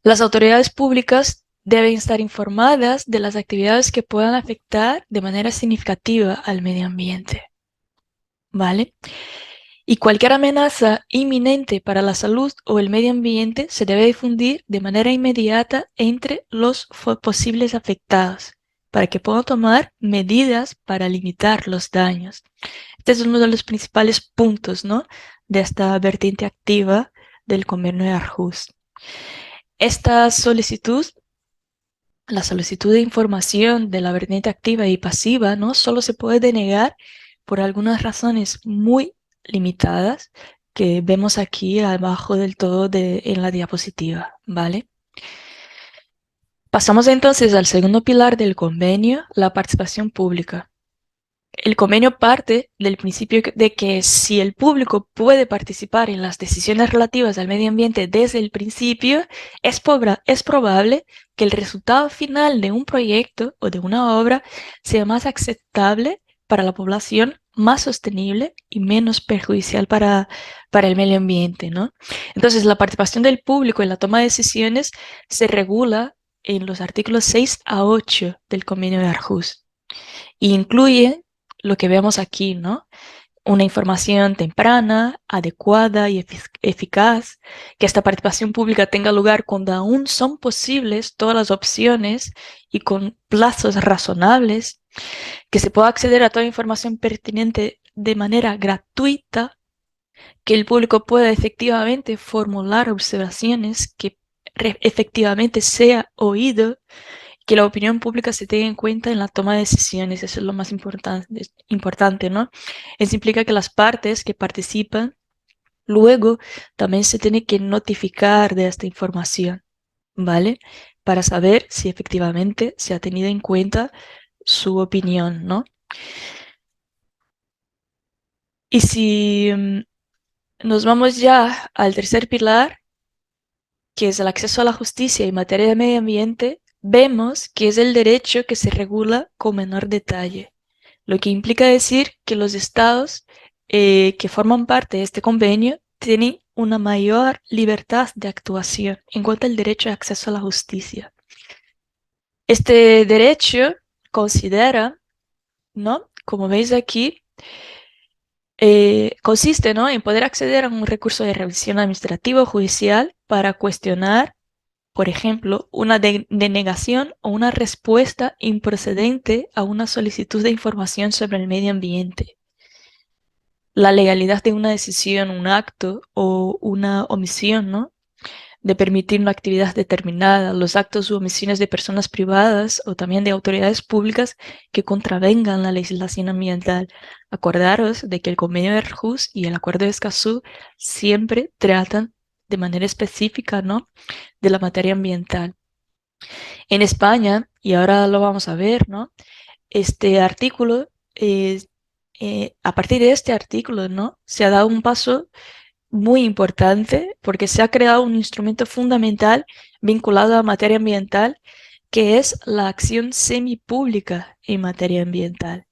Las autoridades públicas deben estar informadas de las actividades que puedan afectar de manera significativa al medio ambiente, ¿vale? Y cualquier amenaza inminente para la salud o el medio ambiente se debe difundir de manera inmediata entre los posibles afectados para que puedan tomar medidas para limitar los daños. Este es uno de los principales puntos, ¿no?, de esta vertiente activa del Convenio de Aarhus. Esta solicitud, la solicitud de información de la vertiente activa y pasiva, ¿no?, solo se puede denegar por algunas razones muy limitadas que vemos aquí abajo del todo en la diapositiva, ¿vale? Pasamos entonces al segundo pilar del convenio, la participación pública. El convenio parte del principio de que si el público puede participar en las decisiones relativas al medio ambiente desde el principio, es probable que el resultado final de un proyecto o de una obra sea más aceptable para la población, más sostenible y menos perjudicial para el medio ambiente, ¿no? Entonces, la participación del público en la toma de decisiones se regula en los artículos 6 a 8 del Convenio de Aarhus y incluye lo que vemos aquí, ¿no? Una información temprana, adecuada y eficaz, que esta participación pública tenga lugar cuando aún son posibles todas las opciones y con plazos razonables, que se pueda acceder a toda información pertinente de manera gratuita, que el público pueda efectivamente formular observaciones, que efectivamente sea oído, que la opinión pública se tenga en cuenta en la toma de decisiones. Eso es lo más importante, ¿no? Eso implica que las partes que participan luego también se tiene que notificar de esta información, ¿vale? Para saber si efectivamente se ha tenido en cuenta su opinión, ¿no? Y si nos vamos ya al tercer pilar, que es el acceso a la justicia en materia de medio ambiente, vemos que es el derecho que se regula con menor detalle, lo que implica decir que los estados que forman parte de este convenio tienen una mayor libertad de actuación en cuanto al derecho de acceso a la justicia. Este derecho considera, ¿no?, como veis aquí, consiste, ¿no?, en poder acceder a un recurso de revisión administrativa o judicial para cuestionar, por ejemplo, una denegación o una respuesta improcedente a una solicitud de información sobre el medio ambiente, la legalidad de una decisión, un acto o una omisión, ¿no?, de permitir una actividad determinada, los actos u omisiones de personas privadas o también de autoridades públicas que contravengan la legislación ambiental. Acordaros de que el Convenio de Aarhus y el Acuerdo de Escazú siempre tratan de manera específica, ¿no?, de la materia ambiental. En España, y ahora lo vamos a ver, ¿no?, este artículo, a partir de este artículo, ¿no?, se ha dado un paso muy importante porque se ha creado un instrumento fundamental vinculado a materia ambiental, que es la acción semipública en materia ambiental.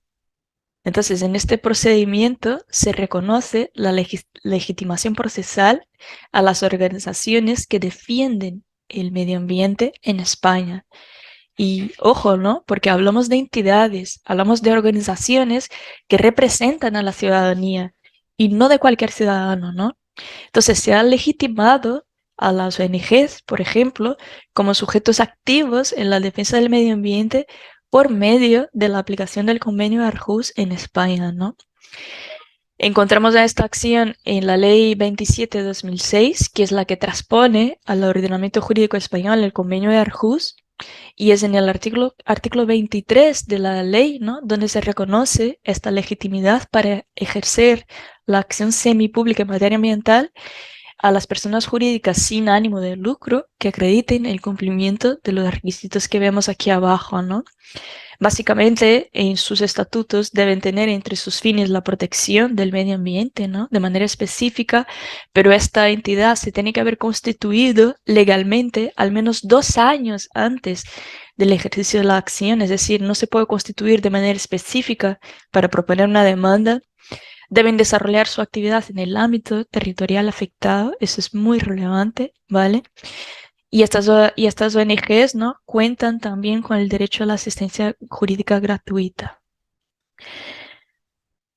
Entonces, en este procedimiento se reconoce la legitimación procesal a las organizaciones que defienden el medio ambiente en España. Y ojo, ¿no?, porque hablamos de entidades, hablamos de organizaciones que representan a la ciudadanía y no de cualquier ciudadano, ¿no? Entonces se ha legitimado a las ONGs, por ejemplo, como sujetos activos en la defensa del medio ambiente por medio de la aplicación del Convenio de Aarhus en España, ¿no? Encontramos a esta acción en la Ley 27 de 2006, que es la que transpone al ordenamiento jurídico español el Convenio de Aarhus, y es en el artículo 23 de la ley, ¿no?, donde se reconoce esta legitimidad para ejercer la acción semipública en materia ambiental a las personas jurídicas sin ánimo de lucro que acrediten el cumplimiento de los requisitos que vemos aquí abajo, ¿no? Básicamente, en sus estatutos deben tener entre sus fines la protección del medio ambiente, ¿no? De manera específica, pero esta entidad se tiene que haber constituido legalmente al menos 2 años antes del ejercicio de la acción, es decir, no se puede constituir de manera específica para proponer una demanda. Deben desarrollar su actividad en el ámbito territorial afectado, eso es muy relevante, ¿vale? Y estas ONGs, ¿no?, cuentan también con el derecho a la asistencia jurídica gratuita.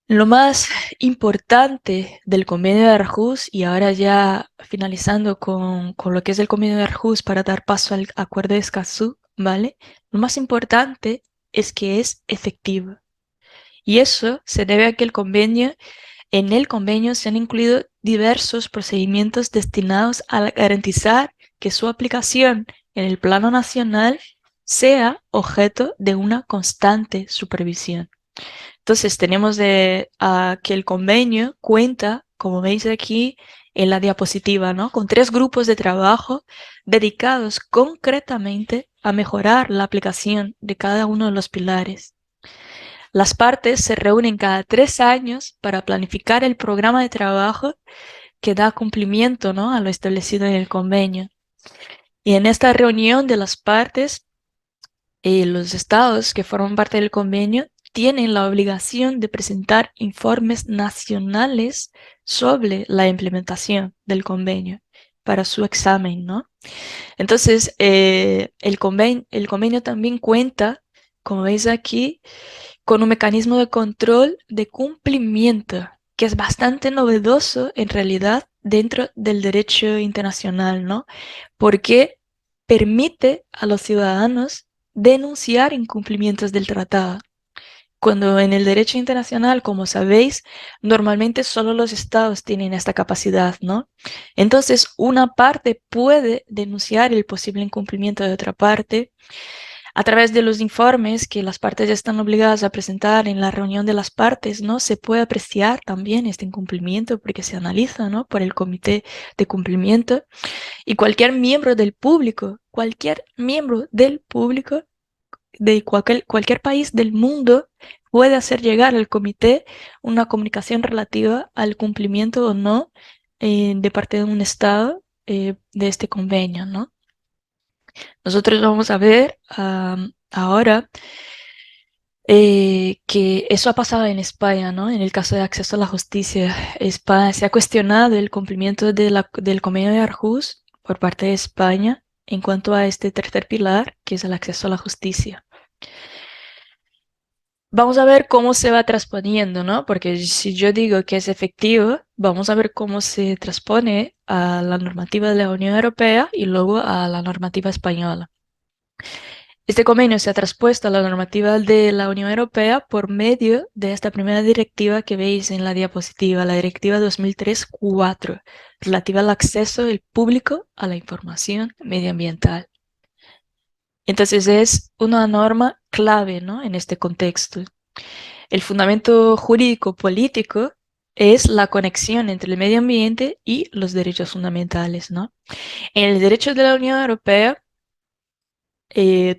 Lo más importante del convenio de Aarhus, y ahora ya finalizando con lo que es el convenio de Aarhus para dar paso al acuerdo de Escazú, ¿vale? Lo más importante es que es efectivo. Y eso se debe a que en el convenio se han incluido diversos procedimientos destinados a garantizar que su aplicación en el plano nacional sea objeto de una constante supervisión. Entonces tenemos que el convenio cuenta, como veis aquí en la diapositiva, ¿no?, con 3 grupos de trabajo dedicados concretamente a mejorar la aplicación de cada uno de los pilares. Las partes se reúnen cada 3 años para planificar el programa de trabajo que da cumplimiento, ¿no?, a lo establecido en el convenio. Y en esta reunión de las partes, los estados que forman parte del convenio tienen la obligación de presentar informes nacionales sobre la implementación del convenio para su examen, ¿no? Entonces, el convenio también cuenta, como veis aquí, con un mecanismo de control de cumplimiento que es bastante novedoso en realidad dentro del derecho internacional, ¿no? Porque permite a los ciudadanos denunciar incumplimientos del tratado. Cuando en el derecho internacional, como sabéis, normalmente solo los estados tienen esta capacidad, ¿no? Entonces, una parte puede denunciar el posible incumplimiento de otra parte a través de los informes que las partes están obligadas a presentar en la reunión de las partes, ¿no? Se puede apreciar también este incumplimiento porque se analiza, ¿no?, por el comité de cumplimiento. Y cualquier miembro del público de cualquier país del mundo puede hacer llegar al comité una comunicación relativa al cumplimiento o no de parte de un estado de este convenio, ¿no? Nosotros vamos a ver ahora que eso ha pasado en España, ¿no? En el caso de acceso a la justicia, se ha cuestionado el cumplimiento del convenio de Aarhus por parte de España en cuanto a este tercer pilar, que es el acceso a la justicia. Vamos a ver cómo se va transponiendo, ¿no? Porque si yo digo que es efectivo, vamos a ver cómo se transpone a la normativa de la Unión Europea y luego a la normativa española. Este convenio se ha traspuesto a la normativa de la Unión Europea por medio de esta primera directiva que veis en la diapositiva, la directiva 2003/4, relativa al acceso del público a la información medioambiental. Entonces es una norma clave, ¿no?, en este contexto. El fundamento jurídico político es la conexión entre el medio ambiente y los derechos fundamentales, ¿no? En el derecho de la Unión Europea,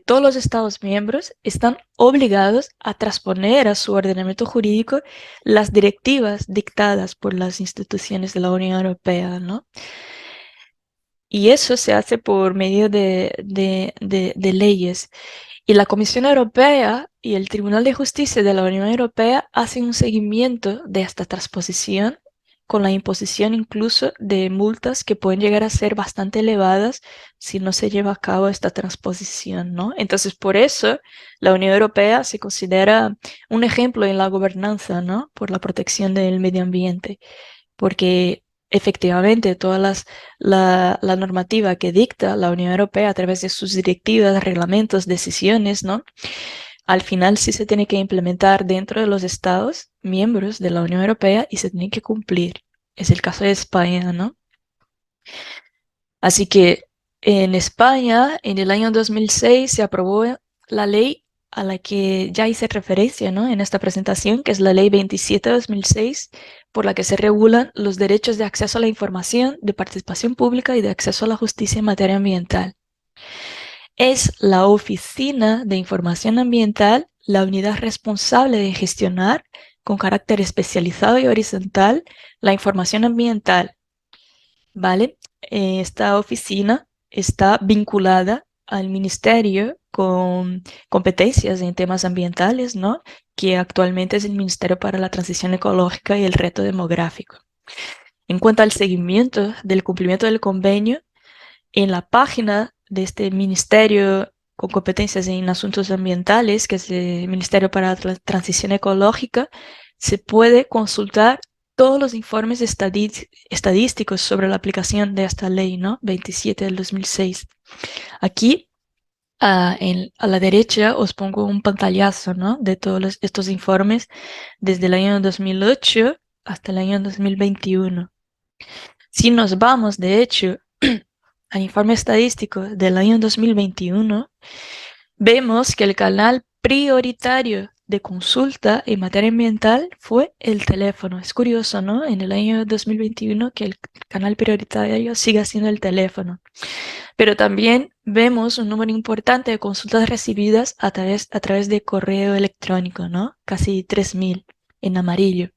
todos los Estados miembros están obligados a transponer a su ordenamiento jurídico las directivas dictadas por las instituciones de la Unión Europea, ¿no? Y eso se hace por medio de leyes. Y la Comisión Europea y el Tribunal de Justicia de la Unión Europea hacen un seguimiento de esta transposición con la imposición incluso de multas que pueden llegar a ser bastante elevadas si no se lleva a cabo esta transposición, ¿no? Entonces, por eso la Unión Europea se considera un ejemplo en la gobernanza, ¿no?, por la protección del medio ambiente, porque efectivamente toda la normativa que dicta la Unión Europea a través de sus directivas, reglamentos, decisiones, ¿no?, al final sí se tiene que implementar dentro de los Estados miembros de la Unión Europea y se tiene que cumplir. Es el caso de España, ¿no? Así que en España, en el año 2006, se aprobó la ley a la que ya hice referencia, ¿no?, en esta presentación, que es la Ley 27/2006, por la que se regulan los derechos de acceso a la información, de participación pública y de acceso a la justicia en materia ambiental. Es la Oficina de Información Ambiental la unidad responsable de gestionar, con carácter especializado y horizontal, la información ambiental, ¿vale? Esta oficina está vinculada al Ministerio con competencias en temas ambientales, ¿no? Que actualmente es el Ministerio para la Transición Ecológica y el Reto Demográfico. En cuanto al seguimiento del cumplimiento del convenio, en la página de este ministerio con competencias en asuntos ambientales, que es el Ministerio para la Transición Ecológica, se puede consultar todos los informes estadísticos sobre la aplicación de esta ley, ¿no? 27 del 2006. Aquí, a la derecha, os pongo un pantallazo, ¿no? De todos estos informes desde el año 2008 hasta el año 2021. Si nos vamos, de hecho, al informe estadístico del año 2021, vemos que el canal prioritario de consulta en materia ambiental fue el teléfono. Es curioso, ¿no? En el año 2021 que el canal prioritario siga siendo el teléfono. Pero también vemos un número importante de consultas recibidas a través de correo electrónico, ¿no? Casi 3.000 en amarillo.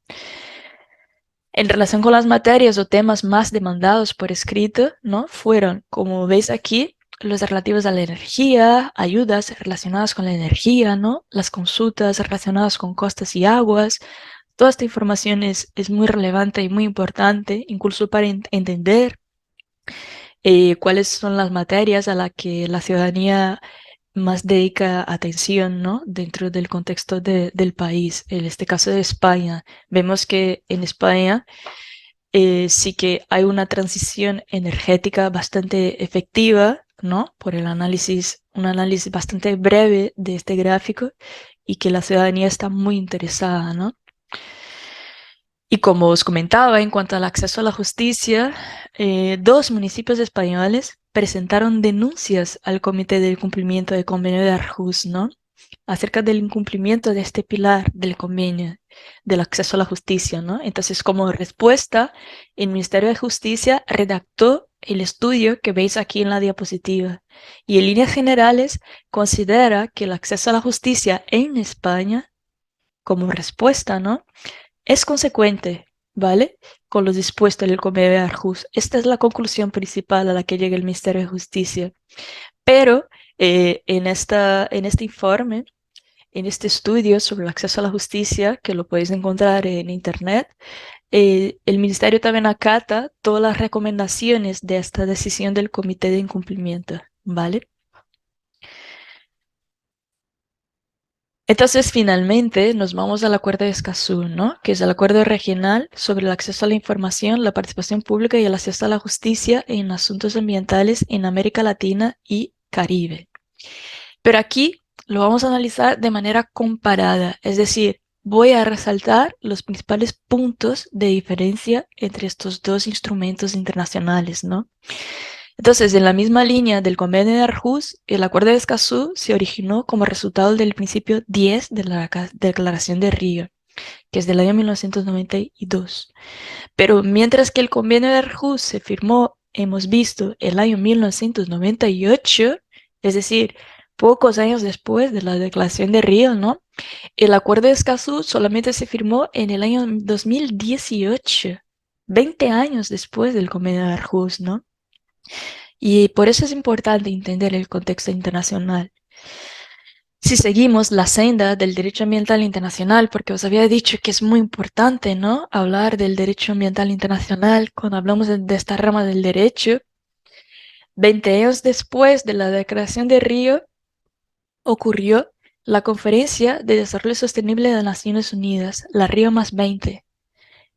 En relación con las materias o temas más demandados por escrito, ¿no? Fueron, como veis aquí, los relativos a la energía, ayudas relacionadas con la energía, ¿no? Las consultas relacionadas con costas y aguas. Toda esta información es muy relevante y muy importante, incluso para entender cuáles son las materias a las que la ciudadanía más dedica atención, ¿no? Dentro del contexto del país. En este caso de España, vemos que en España sí que hay una transición energética bastante efectiva, ¿no? Por un análisis bastante breve de este gráfico y que la ciudadanía está muy interesada, ¿no? Y como os comentaba, en cuanto al acceso a la justicia, 2 municipios españoles presentaron denuncias al Comité del Cumplimiento del Convenio de Aarhus, ¿no? Acerca del incumplimiento de este pilar del convenio del acceso a la justicia, ¿no? Entonces, como respuesta, el Ministerio de Justicia redactó el estudio que veis aquí en la diapositiva y en líneas generales considera que el acceso a la justicia en España, como respuesta, ¿no? Es consecuente, ¿vale? Con lo dispuesto en el Convenio de Aarhus. Esta es la conclusión principal a la que llega el Ministerio de Justicia. Pero en este informe, en este estudio sobre el acceso a la justicia, que lo podéis encontrar en internet, el Ministerio también acata todas las recomendaciones de esta decisión del Comité de Incumplimiento, ¿vale? Entonces, finalmente, nos vamos al Acuerdo de Escazú, ¿no? Que es el acuerdo regional sobre el acceso a la información, la participación pública y el acceso a la justicia en asuntos ambientales en América Latina y Caribe. Pero aquí lo vamos a analizar de manera comparada, es decir, voy a resaltar los principales puntos de diferencia entre estos dos instrumentos internacionales, ¿no? Entonces, en la misma línea del Convenio de Aarhus, el Acuerdo de Escazú se originó como resultado del principio 10 de la Declaración de Río, que es del año 1992. Pero mientras que el Convenio de Aarhus se firmó, hemos visto, el año 1998, es decir, pocos años después de la Declaración de Río, ¿no? El Acuerdo de Escazú solamente se firmó en el año 2018, 20 años después del Convenio de Aarhus, ¿no? Y por eso es importante entender el contexto internacional. Si seguimos la senda del derecho ambiental internacional, porque os había dicho que es muy importante, ¿no? Hablar del derecho ambiental internacional cuando hablamos de esta rama del derecho. 20 años después de la Declaración de Río, ocurrió la Conferencia de Desarrollo Sostenible de Naciones Unidas, la Río +20.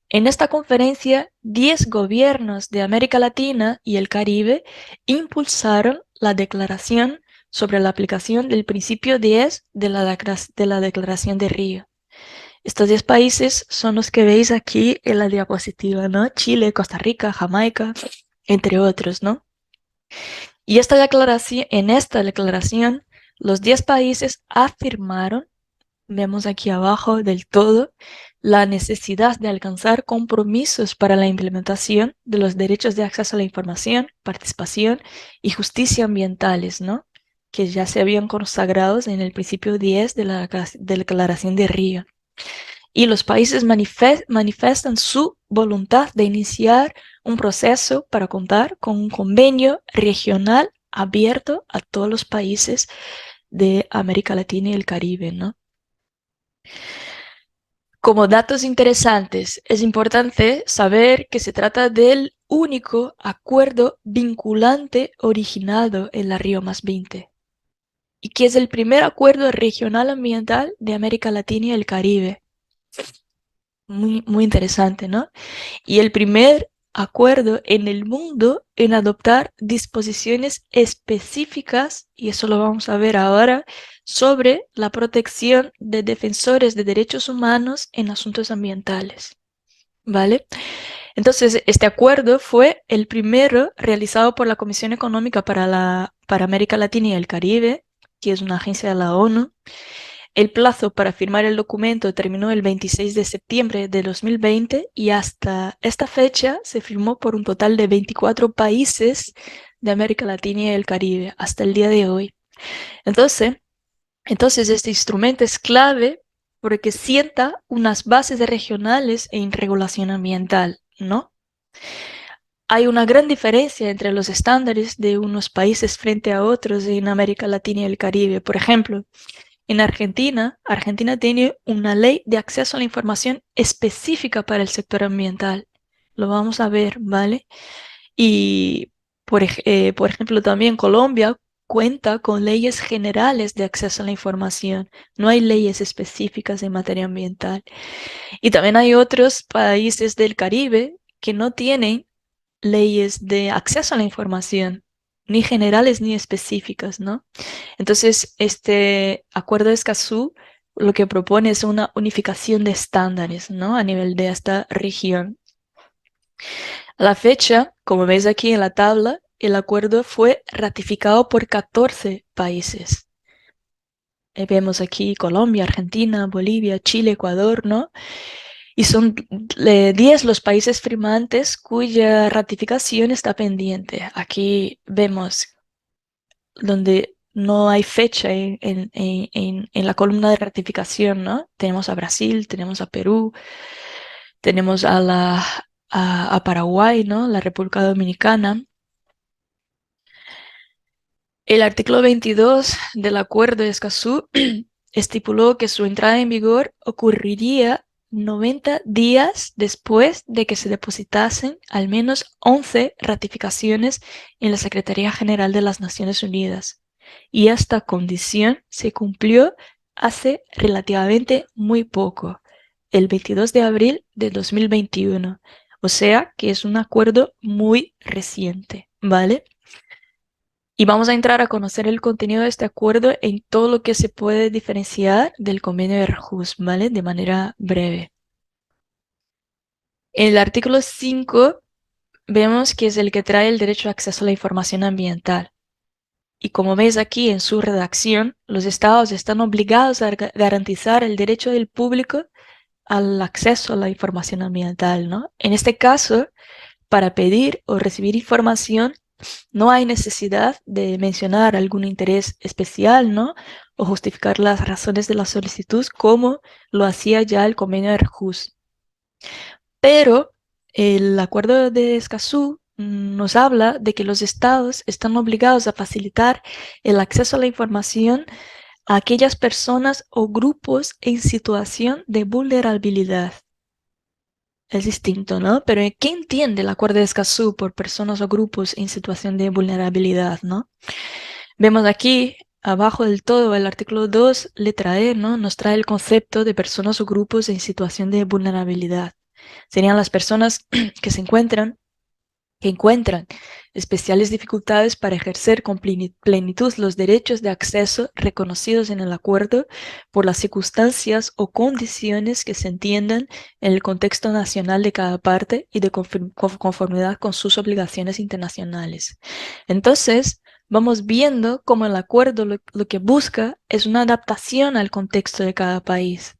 En esta conferencia, 10 gobiernos de América Latina y el Caribe impulsaron la declaración sobre la aplicación del principio 10 de la Declaración de Río. Estos 10 países son los que veis aquí en la diapositiva, ¿no? Chile, Costa Rica, Jamaica, entre otros, ¿no? Y en esta declaración, los 10 países afirmaron, vemos aquí abajo del todo, la necesidad de alcanzar compromisos para la implementación de los derechos de acceso a la información, participación y justicia ambientales, ¿no? Que ya se habían consagrado en el principio 10 de la Declaración de Río. Y los países manifiestan su voluntad de iniciar un proceso para contar con un convenio regional abierto a todos los países de América Latina y el Caribe, ¿no? Como datos interesantes, es importante saber que se trata del único acuerdo vinculante originado en la Río+20 y que es el primer acuerdo regional ambiental de América Latina y el Caribe. Muy interesante, ¿no? Y el primer acuerdo en el mundo en adoptar disposiciones específicas, y eso lo vamos a ver ahora, sobre la protección de defensores de derechos humanos en asuntos ambientales. ¿Vale? Entonces, este acuerdo fue el primero realizado por la Comisión Económica para América Latina y el Caribe, que es una agencia de la ONU. El plazo para firmar el documento terminó el 26 de septiembre de 2020 y hasta esta fecha se firmó por un total de 24 países de América Latina y el Caribe hasta el día de hoy. Entonces este instrumento es clave porque sienta unas bases regionales en regulación ambiental, ¿no? Hay una gran diferencia entre los estándares de unos países frente a otros en América Latina y el Caribe. Por ejemplo, en Argentina tiene una ley de acceso a la información específica para el sector ambiental. Lo vamos a ver, ¿vale? Y, por ejemplo, también Colombia cuenta con leyes generales de acceso a la información. No hay leyes específicas en materia ambiental. Y también hay otros países del Caribe que no tienen leyes de acceso a la información, ni generales ni específicas, ¿no? Entonces, este acuerdo de Escazú lo que propone es una unificación de estándares, ¿no? A nivel de esta región. A la fecha, como veis aquí en la tabla, el acuerdo fue ratificado por 14 países. Vemos aquí Colombia, Argentina, Bolivia, Chile, Ecuador, ¿no? Y son 10 los países firmantes cuya ratificación está pendiente. Aquí vemos donde no hay fecha en la columna de ratificación, ¿no? Tenemos a Brasil, tenemos a Perú, tenemos a Paraguay, ¿no? La República Dominicana. El artículo 22 del Acuerdo de Escazú estipuló que su entrada en vigor ocurriría 90 días después de que se depositasen al menos 11 ratificaciones en la Secretaría General de las Naciones Unidas. Y esta condición se cumplió hace relativamente muy poco, el 22 de abril de 2021. O sea que es un acuerdo muy reciente, ¿vale? Y vamos a entrar a conocer el contenido de este acuerdo en todo lo que se puede diferenciar del convenio de Aarhus, ¿vale? De manera breve. En el artículo 5 vemos que es el que trae el derecho a acceso a la información ambiental. Y como veis aquí en su redacción, los estados están obligados a garantizar el derecho del público al acceso a la información ambiental, ¿no? En este caso, para pedir o recibir información, no hay necesidad de mencionar algún interés especial, ¿no? O justificar las razones de la solicitud como lo hacía ya el convenio de Aarhus. Pero el acuerdo de Escazú nos habla de que los estados están obligados a facilitar el acceso a la información a aquellas personas o grupos en situación de vulnerabilidad. Es distinto, ¿no? Pero ¿qué entiende el Acuerdo de Escazú por personas o grupos en situación de vulnerabilidad, ¿no? Vemos aquí, abajo del todo, el artículo 2, letra E, ¿no? Nos trae el concepto de personas o grupos en situación de vulnerabilidad. Serían las personas que encuentran especiales dificultades para ejercer con plenitud los derechos de acceso reconocidos en el acuerdo por las circunstancias o condiciones que se entiendan en el contexto nacional de cada parte y de conformidad con sus obligaciones internacionales. Entonces, vamos viendo cómo el acuerdo lo que busca es una adaptación al contexto de cada país.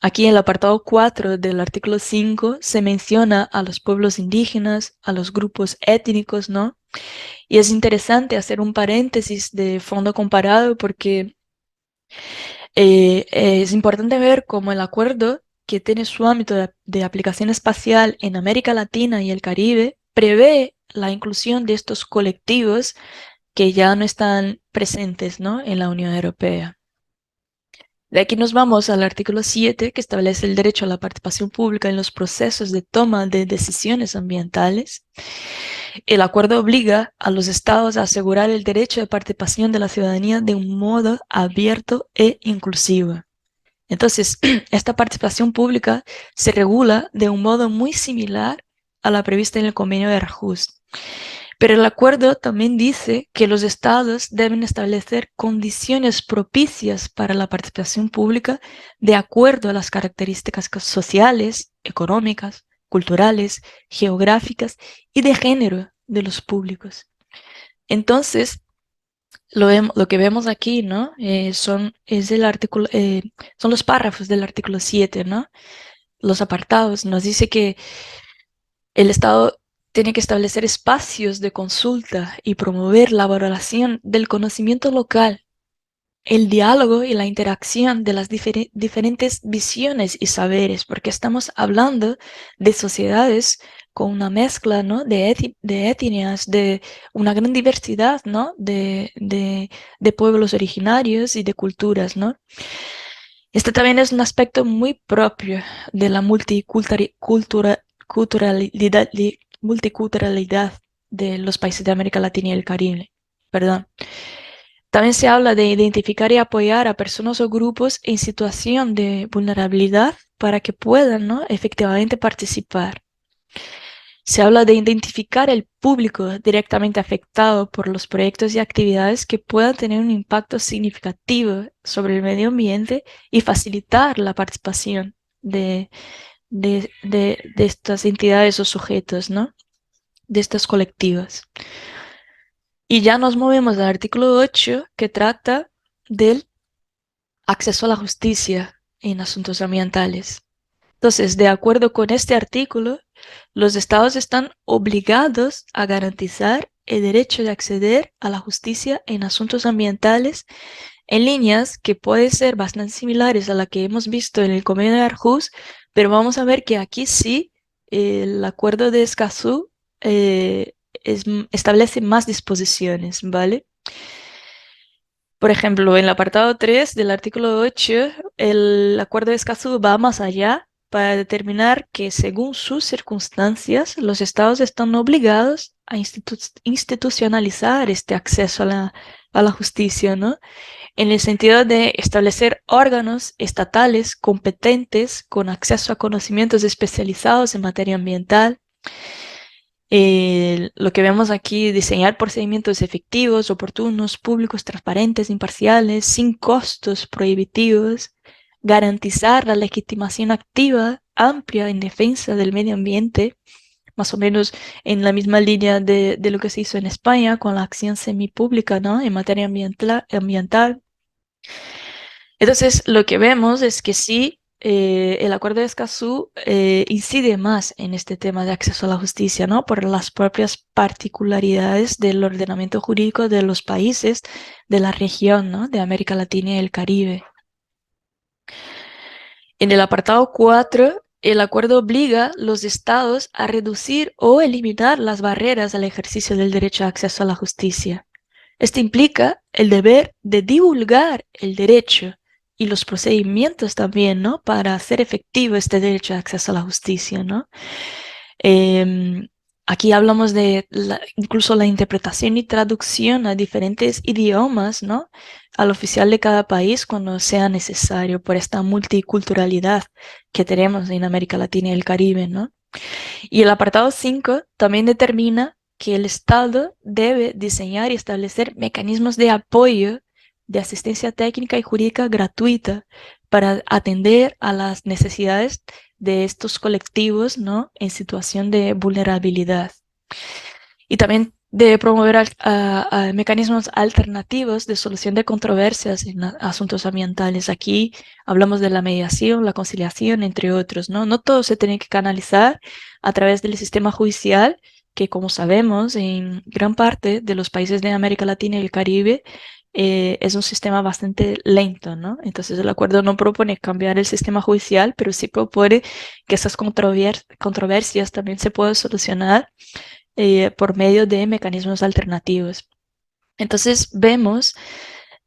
Aquí en el apartado 4 del artículo 5 se menciona a los pueblos indígenas, a los grupos étnicos, ¿no? Y es interesante hacer un paréntesis de fondo comparado porque es importante ver cómo el acuerdo que tiene su ámbito de aplicación espacial en América Latina y el Caribe prevé la inclusión de estos colectivos que ya no están presentes, ¿no?, en la Unión Europea. De aquí nos vamos al artículo 7, que establece el derecho a la participación pública en los procesos de toma de decisiones ambientales. El acuerdo obliga a los estados a asegurar el derecho de participación de la ciudadanía de un modo abierto e inclusivo. Entonces, esta participación pública se regula de un modo muy similar a la prevista en el Convenio de Aarhus. Pero el acuerdo también dice que los estados deben establecer condiciones propicias para la participación pública de acuerdo a las características sociales, económicas, culturales, geográficas y de género de los públicos. Entonces, lo que vemos aquí, ¿no? Son los párrafos del artículo 7, ¿no? Los apartados. Nos dice que el Estado tiene que establecer espacios de consulta y promover la valoración del conocimiento local, el diálogo y la interacción de las diferentes visiones y saberes, porque estamos hablando de sociedades con una mezcla, ¿no?, de etnias, de una gran diversidad, ¿no?, de pueblos originarios y de culturas, ¿no? Este también es un aspecto muy propio de la multiculturalidad de los países de América Latina y el Caribe. Perdón. También se habla de identificar y apoyar a personas o grupos en situación de vulnerabilidad para que puedan, ¿no?, efectivamente participar. Se habla de identificar el público directamente afectado por los proyectos y actividades que puedan tener un impacto significativo sobre el medio ambiente y facilitar la participación de estas entidades o sujetos, ¿no?, de estos colectivos. Y ya nos movemos al artículo 8, que trata del acceso a la justicia en asuntos ambientales. Entonces, de acuerdo con este artículo, los estados están obligados a garantizar el derecho de acceder a la justicia en asuntos ambientales en líneas que pueden ser bastante similares a la que hemos visto en el Convenio de Aarhus, pero vamos a ver que aquí sí el acuerdo de Escazú establece más disposiciones, ¿vale? Por ejemplo, en el apartado 3 del artículo 8, el acuerdo de Escazú va más allá para determinar que según sus circunstancias, los estados están obligados a institucionalizar este acceso a la justicia, ¿no?, en el sentido de establecer órganos estatales competentes con acceso a conocimientos especializados en materia ambiental. Lo que vemos aquí, diseñar procedimientos efectivos, oportunos, públicos, transparentes, imparciales, sin costos prohibitivos, garantizar la legitimación activa, amplia en defensa del medio ambiente, más o menos en la misma línea de lo que se hizo en España con la acción semipública, ¿no?, en materia ambiental. Entonces, lo que vemos es que sí, el acuerdo de Escazú incide más en este tema de acceso a la justicia, ¿no?, por las propias particularidades del ordenamiento jurídico de los países de la región, ¿no?, de América Latina y el Caribe. En el apartado 4, el acuerdo obliga a los estados a reducir o eliminar las barreras al ejercicio del derecho a acceso a la justicia. Esto implica el deber de divulgar el derecho y los procedimientos también, ¿no?, para hacer efectivo este derecho de acceso a la justicia, ¿no? Aquí hablamos de incluso la interpretación y traducción a diferentes idiomas, ¿no?, al oficial de cada país cuando sea necesario por esta multiculturalidad que tenemos en América Latina y el Caribe, ¿no? Y el apartado 5 también determina que el Estado debe diseñar y establecer mecanismos de apoyo, de asistencia técnica y jurídica gratuita para atender a las necesidades de estos colectivos, ¿no?, en situación de vulnerabilidad. Y también de promover mecanismos alternativos de solución de controversias en asuntos ambientales. Aquí hablamos de la mediación, la conciliación, entre otros, ¿no? No todo se tiene que canalizar a través del sistema judicial, que como sabemos, en gran parte de los países de América Latina y el Caribe, es un sistema bastante lento, ¿no? Entonces el acuerdo no propone cambiar el sistema judicial, pero sí propone que esas controversias también se puedan solucionar por medio de mecanismos alternativos. Entonces vemos,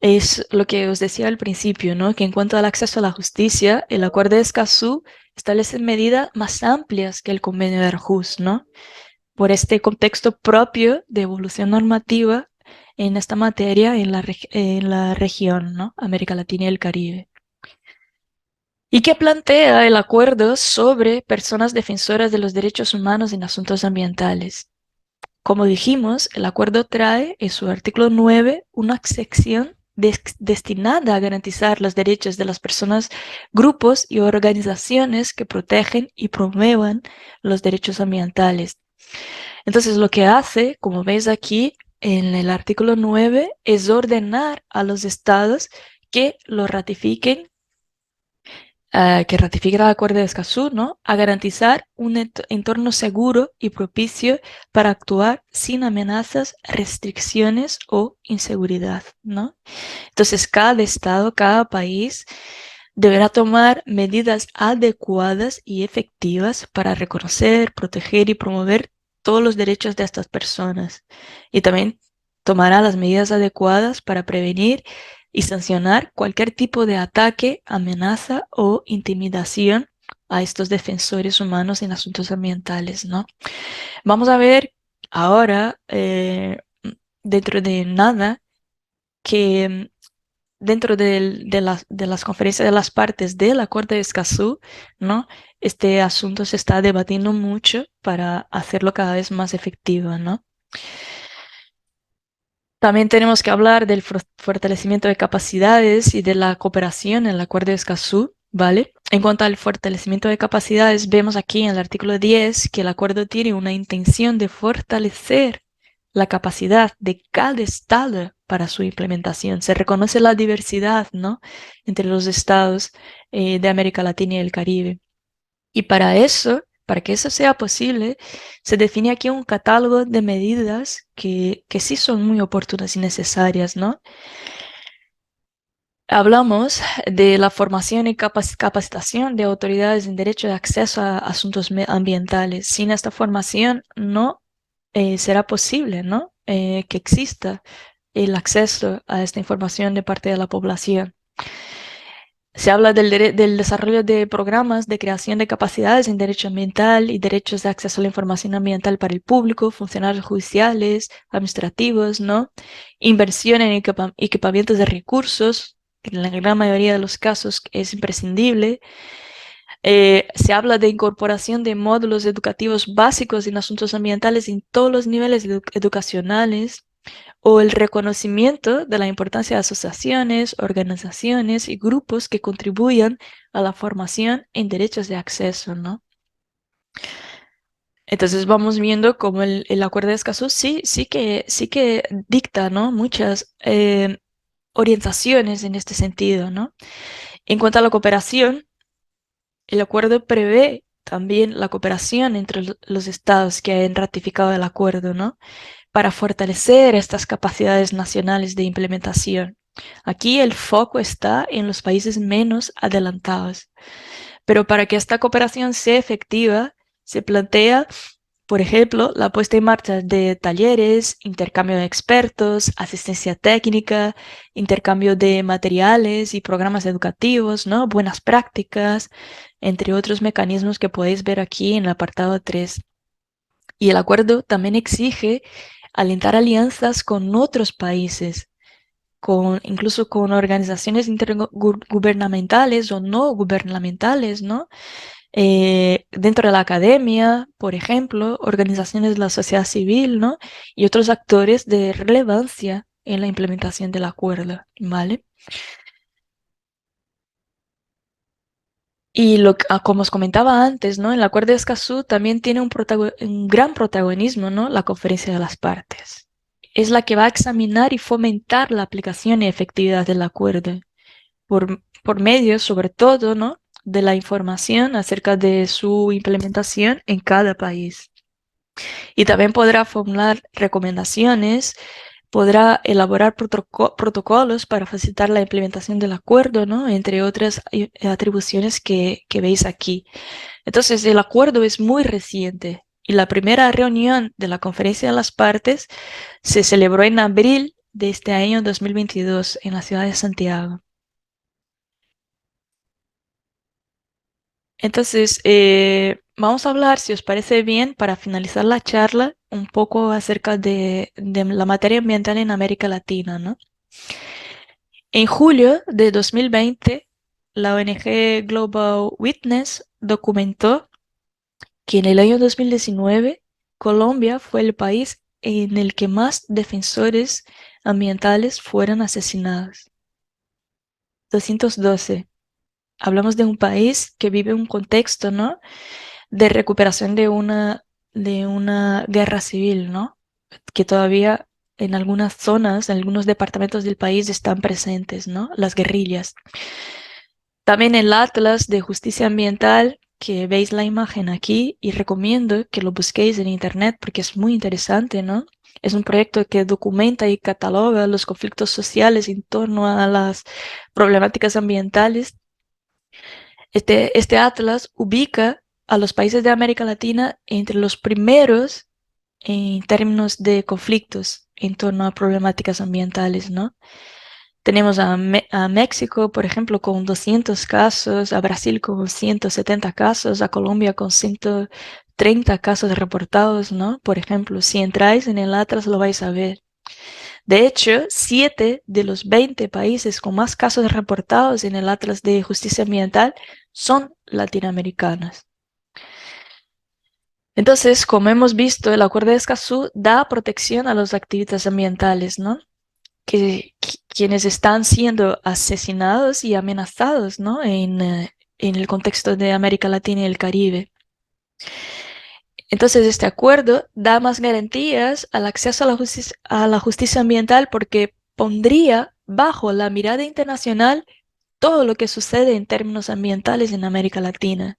es lo que os decía al principio, ¿no? Que en cuanto al acceso a la justicia, el Acuerdo de Escazú establece medidas más amplias que el Convenio de Aarhus, ¿no? Por este contexto propio de evolución normativa en esta materia en la región, ¿no? América Latina y el Caribe. ¿Y qué plantea el acuerdo sobre personas defensoras de los derechos humanos en asuntos ambientales? Como dijimos, el acuerdo trae en su artículo 9 una sección destinada a garantizar los derechos de las personas, grupos y organizaciones que protegen y promuevan los derechos ambientales. Entonces, lo que hace, como veis aquí en el artículo 9, es ordenar a los estados que lo ratifiquen, el Acuerdo de Escazú, ¿no? A garantizar un entorno seguro y propicio para actuar sin amenazas, restricciones o inseguridad, ¿no? Entonces, cada estado, cada país deberá tomar medidas adecuadas y efectivas para reconocer, proteger y promover todos los derechos de estas personas. Y también tomará las medidas adecuadas para prevenir y sancionar cualquier tipo de ataque, amenaza o intimidación a estos defensores humanos en asuntos ambientales, ¿no? Vamos a ver ahora, dentro de nada, que dentro de las conferencias de las partes del Acuerdo de Escazú, ¿no? Este asunto se está debatiendo mucho para hacerlo cada vez más efectivo, ¿no? También tenemos que hablar del fortalecimiento de capacidades y de la cooperación en el Acuerdo de Escazú, ¿vale? En cuanto al fortalecimiento de capacidades, vemos aquí en el artículo 10 que el acuerdo tiene una intención de fortalecer la capacidad de cada estado para su implementación. Se reconoce la diversidad, ¿no? Entre los estados de América Latina y el Caribe. Y para que eso sea posible, se define aquí un catálogo de medidas que sí son muy oportunas y necesarias, ¿no? Hablamos de la formación y capacitación de autoridades en derecho de acceso a asuntos ambientales. Sin esta formación no será posible, ¿no? Que exista el acceso a esta información de parte de la población. Se habla del desarrollo de programas de creación de capacidades en derecho ambiental y derechos de acceso a la información ambiental para el público, funcionarios judiciales, administrativos, ¿no? Inversión en equipamientos de recursos, que en la gran mayoría de los casos es imprescindible. Se habla de incorporación de módulos educativos básicos en asuntos ambientales en todos los niveles educacionales, o el reconocimiento de la importancia de asociaciones, organizaciones y grupos que contribuyan a la formación en derechos de acceso, ¿no? Entonces vamos viendo cómo el Acuerdo de Escazú sí que dicta, ¿no? Muchas orientaciones en este sentido, ¿no? En cuanto a la cooperación, el acuerdo prevé también la cooperación entre los estados que han ratificado el acuerdo, ¿no? Para fortalecer estas capacidades nacionales de implementación. Aquí el foco está en los países menos adelantados. Pero para que esta cooperación sea efectiva, se plantea, por ejemplo, la puesta en marcha de talleres, intercambio de expertos, asistencia técnica, intercambio de materiales y programas educativos, ¿no? Buenas prácticas, entre otros mecanismos que podéis ver aquí en el apartado 3. Y el acuerdo también exige alentar alianzas con otros países, incluso con organizaciones intergubernamentales o no gubernamentales, ¿no? Dentro de la academia, por ejemplo, organizaciones de la sociedad civil, ¿no? Y otros actores de relevancia en la implementación del acuerdo, ¿vale? Y como os comentaba antes, ¿no? En el Acuerdo de Escazú también tiene un gran protagonismo, ¿no? La Conferencia de las Partes. Es la que va a examinar y fomentar la aplicación y efectividad del acuerdo por medio, sobre todo, ¿no? De la información acerca de su implementación en cada país. Y también podrá formular recomendaciones, podrá elaborar protocolos para facilitar la implementación del acuerdo, ¿no? Entre otras atribuciones que veis aquí. Entonces, el acuerdo es muy reciente y la primera reunión de la Conferencia de las Partes se celebró en abril de este año 2022 en la ciudad de Santiago. Entonces, vamos a hablar, si os parece bien, para finalizar la charla, un poco acerca de la materia ambiental en América Latina, ¿no? En julio de 2020, la ONG Global Witness documentó que en el año 2019, Colombia fue el país en el que más defensores ambientales fueron asesinados. 212. Hablamos de un país que vive un contexto, ¿no? De recuperación de una guerra civil, ¿no? Que todavía en algunas zonas, en algunos departamentos del país están presentes, ¿no? Las guerrillas. También el Atlas de Justicia Ambiental, que veis la imagen aquí, y recomiendo que lo busquéis en internet porque es muy interesante, ¿no? Es un proyecto que documenta y cataloga los conflictos sociales en torno a las problemáticas ambientales. Este atlas ubica a los países de América Latina entre los primeros en términos de conflictos en torno a problemáticas ambientales, ¿no? Tenemos a México, por ejemplo, con 200 casos, a Brasil con 170 casos, a Colombia con 130 casos reportados, ¿no? Por ejemplo, si entráis en el atlas lo vais a ver. De hecho, 7 de los 20 países con más casos reportados en el Atlas de Justicia Ambiental son latinoamericanos. Entonces, como hemos visto, el Acuerdo de Escazú da protección a los activistas ambientales, ¿no? Quienes están siendo asesinados y amenazados, ¿no? En el contexto de América Latina y el Caribe. Entonces, este acuerdo da más garantías al acceso a la justicia ambiental porque pondría bajo la mirada internacional todo lo que sucede en términos ambientales en América Latina.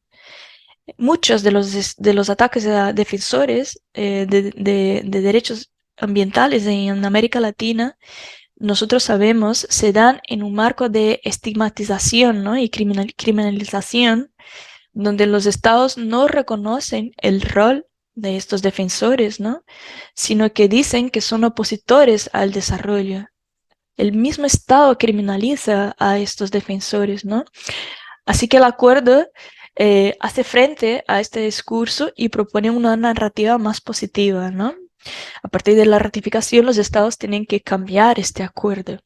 Muchos de los ataques a defensores de derechos ambientales en América Latina, nosotros sabemos, se dan en un marco de estigmatización, ¿no? Y criminalización, donde los estados no reconocen el rol de estos defensores, ¿no? Sino que dicen que son opositores al desarrollo. El mismo estado criminaliza a estos defensores, ¿no? Así que el acuerdo hace frente a este discurso y propone una narrativa más positiva, ¿no? A partir de la ratificación, los estados tienen que cambiar este acuerdo.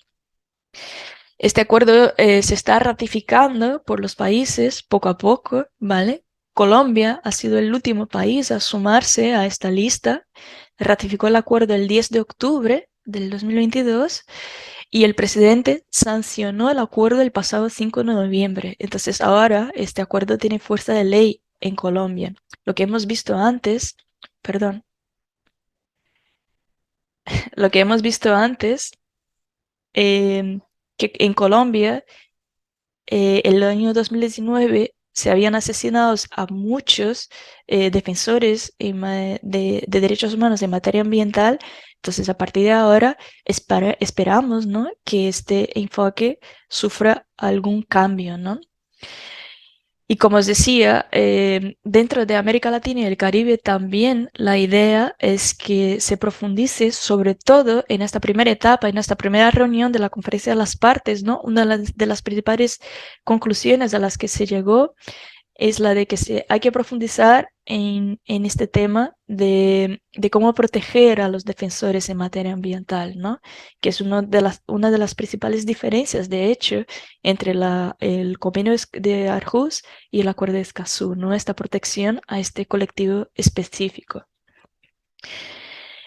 Este acuerdo se está ratificando por los países poco a poco, ¿vale? Colombia ha sido el último país a sumarse a esta lista. Ratificó el acuerdo el 10 de octubre del 2022 y el presidente sancionó el acuerdo el pasado 5 de noviembre. Entonces ahora este acuerdo tiene fuerza de ley en Colombia. Lo que hemos visto antes, perdón, lo que hemos visto antes, que en Colombia el año 2019 se habían asesinado a muchos defensores de derechos humanos en materia ambiental. Entonces, a partir de ahora, esperamos, ¿no? Que este enfoque sufra algún cambio, ¿no? Y como os decía, dentro de América Latina y el Caribe también la idea es que se profundice sobre todo en esta primera etapa, en esta primera reunión de la Conferencia de las Partes, ¿no? Una de las principales conclusiones a las que se llegó es la de que hay que profundizar en este tema de cómo proteger a los defensores en materia ambiental, ¿no? Que es una de las principales diferencias, de hecho, entre el convenio de Aarhus y el acuerdo de Escazú, ¿no? Esta protección a este colectivo específico.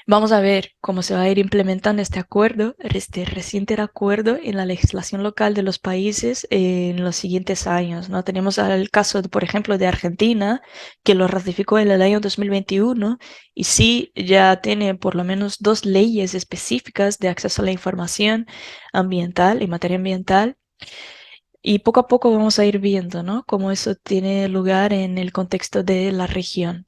Vamos a ver cómo se va a ir implementando este acuerdo, este reciente acuerdo en la legislación local de los países en los siguientes años, ¿no? Tenemos el caso, por ejemplo, de Argentina, que lo ratificó en el año 2021 y sí ya tiene por lo menos 2 leyes específicas de acceso a la información ambiental, en materia ambiental. Y poco a poco vamos a ir viendo, ¿no? Cómo eso tiene lugar en el contexto de la región.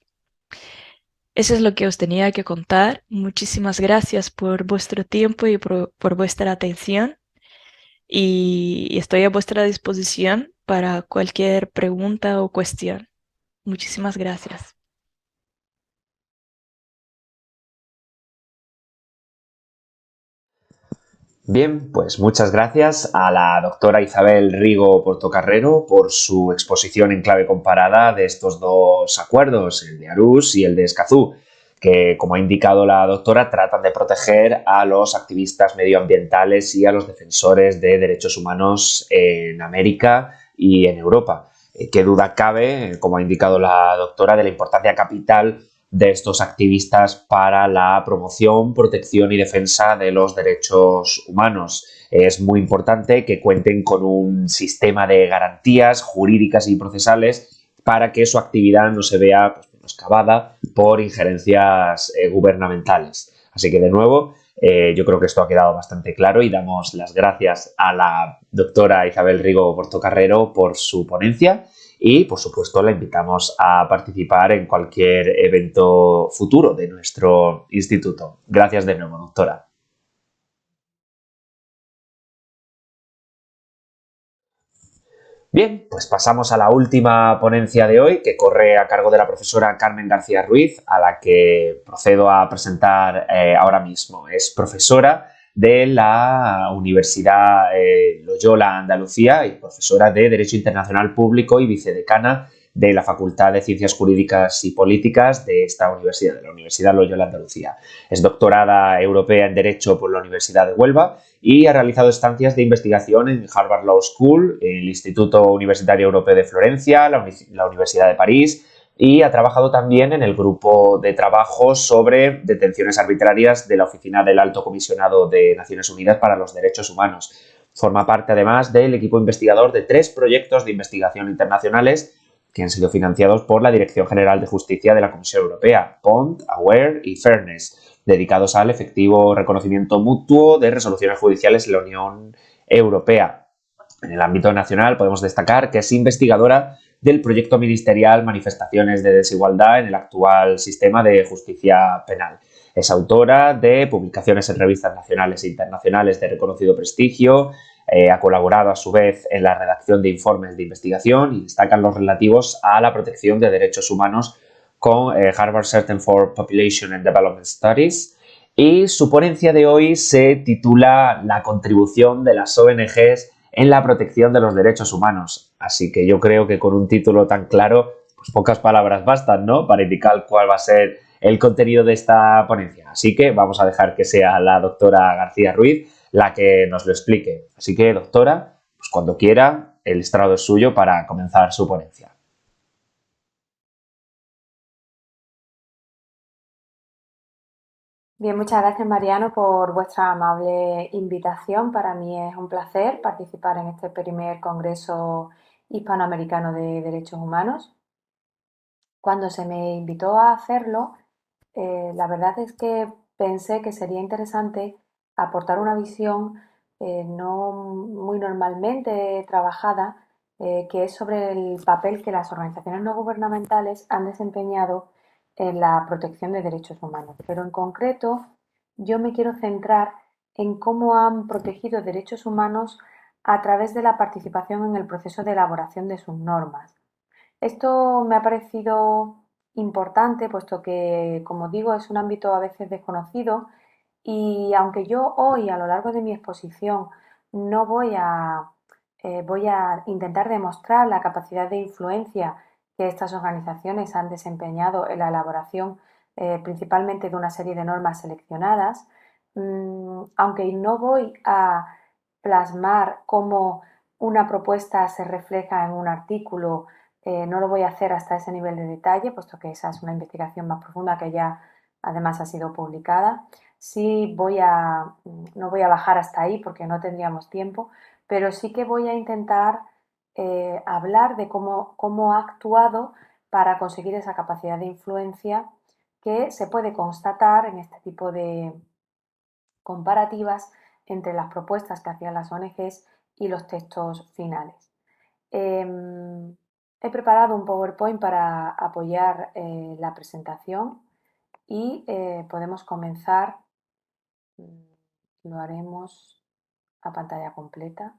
Eso es lo que os tenía que contar. Muchísimas gracias por vuestro tiempo y por vuestra atención. Y estoy a vuestra disposición para cualquier pregunta o cuestión. Muchísimas gracias. Bien, pues muchas gracias a la doctora Isabel Rigo Portocarrero por su exposición en clave comparada de estos dos acuerdos, el de Aarhus y el de Escazú, que, como ha indicado la doctora, tratan de proteger a los activistas medioambientales y a los defensores de derechos humanos en América y en Europa. Qué duda cabe, como ha indicado la doctora, de la importancia capital de estos activistas para la promoción, protección y defensa de los derechos humanos. Es muy importante que cuenten con un sistema de garantías jurídicas y procesales para que su actividad no se vea menoscabada por injerencias gubernamentales. Así que, de nuevo, yo creo que esto ha quedado bastante claro y damos las gracias a la doctora Isabel Rigo Portocarrero por su ponencia. Y, por supuesto, la invitamos a participar en cualquier evento futuro de nuestro instituto. Gracias de nuevo, doctora. Bien, pues pasamos a la última ponencia de hoy, que corre a cargo de la profesora Carmen García Ruiz, a la que procedo a presentar ahora mismo. Es profesora de la Universidad Loyola Andalucía y profesora de Derecho Internacional Público y vicedecana de la Facultad de Ciencias Jurídicas y Políticas de esta universidad, de la Universidad Loyola Andalucía. Es doctorada europea en Derecho por la Universidad de Huelva y ha realizado estancias de investigación en Harvard Law School, el Instituto Universitario Europeo de Florencia, la Universidad de París, y ha trabajado también en el grupo de trabajo sobre detenciones arbitrarias de la Oficina del Alto Comisionado de Naciones Unidas para los Derechos Humanos. Forma parte, además, del equipo investigador de 3 proyectos de investigación internacionales que han sido financiados por la Dirección General de Justicia de la Comisión Europea, PONT, AWARE y Fairness, dedicados al efectivo reconocimiento mutuo de resoluciones judiciales en la Unión Europea. En el ámbito nacional podemos destacar que es investigadora del proyecto ministerial Manifestaciones de Desigualdad en el actual sistema de justicia penal. Es autora de publicaciones en revistas nacionales e internacionales de reconocido prestigio, ha colaborado a su vez en la redacción de informes de investigación y destacan los relativos a la protección de derechos humanos con Harvard Center for Population and Development Studies. Y su ponencia de hoy se titula La contribución de las ONGs en la protección de los derechos humanos. Así que yo creo que con un título tan claro, pues pocas palabras bastan, ¿no?, para indicar cuál va a ser el contenido de esta ponencia. Así que vamos a dejar que sea la doctora García Ruiz la que nos lo explique. Así que, doctora, pues cuando quiera, el estrado es suyo para comenzar su ponencia. Bien, muchas gracias Mariano por vuestra amable invitación. Para mí es un placer participar en este primer Congreso Hispanoamericano de Derechos Humanos. Cuando se me invitó a hacerlo, la verdad es que pensé que sería interesante aportar una visión no muy normalmente trabajada, que es sobre el papel que las organizaciones no gubernamentales han desempeñado en la protección de derechos humanos. Pero en concreto, yo me quiero centrar en cómo han protegido derechos humanos a través de la participación en el proceso de elaboración de sus normas. Esto me ha parecido importante, puesto que, como digo, es un ámbito a veces desconocido y aunque yo hoy, a lo largo de mi exposición, no voy a intentar demostrar la capacidad de influencia que estas organizaciones han desempeñado en la elaboración principalmente de una serie de normas seleccionadas, aunque no voy a plasmar cómo una propuesta se refleja en un artículo, no lo voy a hacer hasta ese nivel de detalle, puesto que esa es una investigación más profunda que ya además ha sido publicada. Sí no voy a bajar hasta ahí porque no tendríamos tiempo, pero sí que voy a intentar hablar de cómo ha actuado para conseguir esa capacidad de influencia que se puede constatar en este tipo de comparativas entre las propuestas que hacían las ONGs y los textos finales. He preparado un PowerPoint para apoyar la presentación y podemos comenzar. Lo haremos a pantalla completa.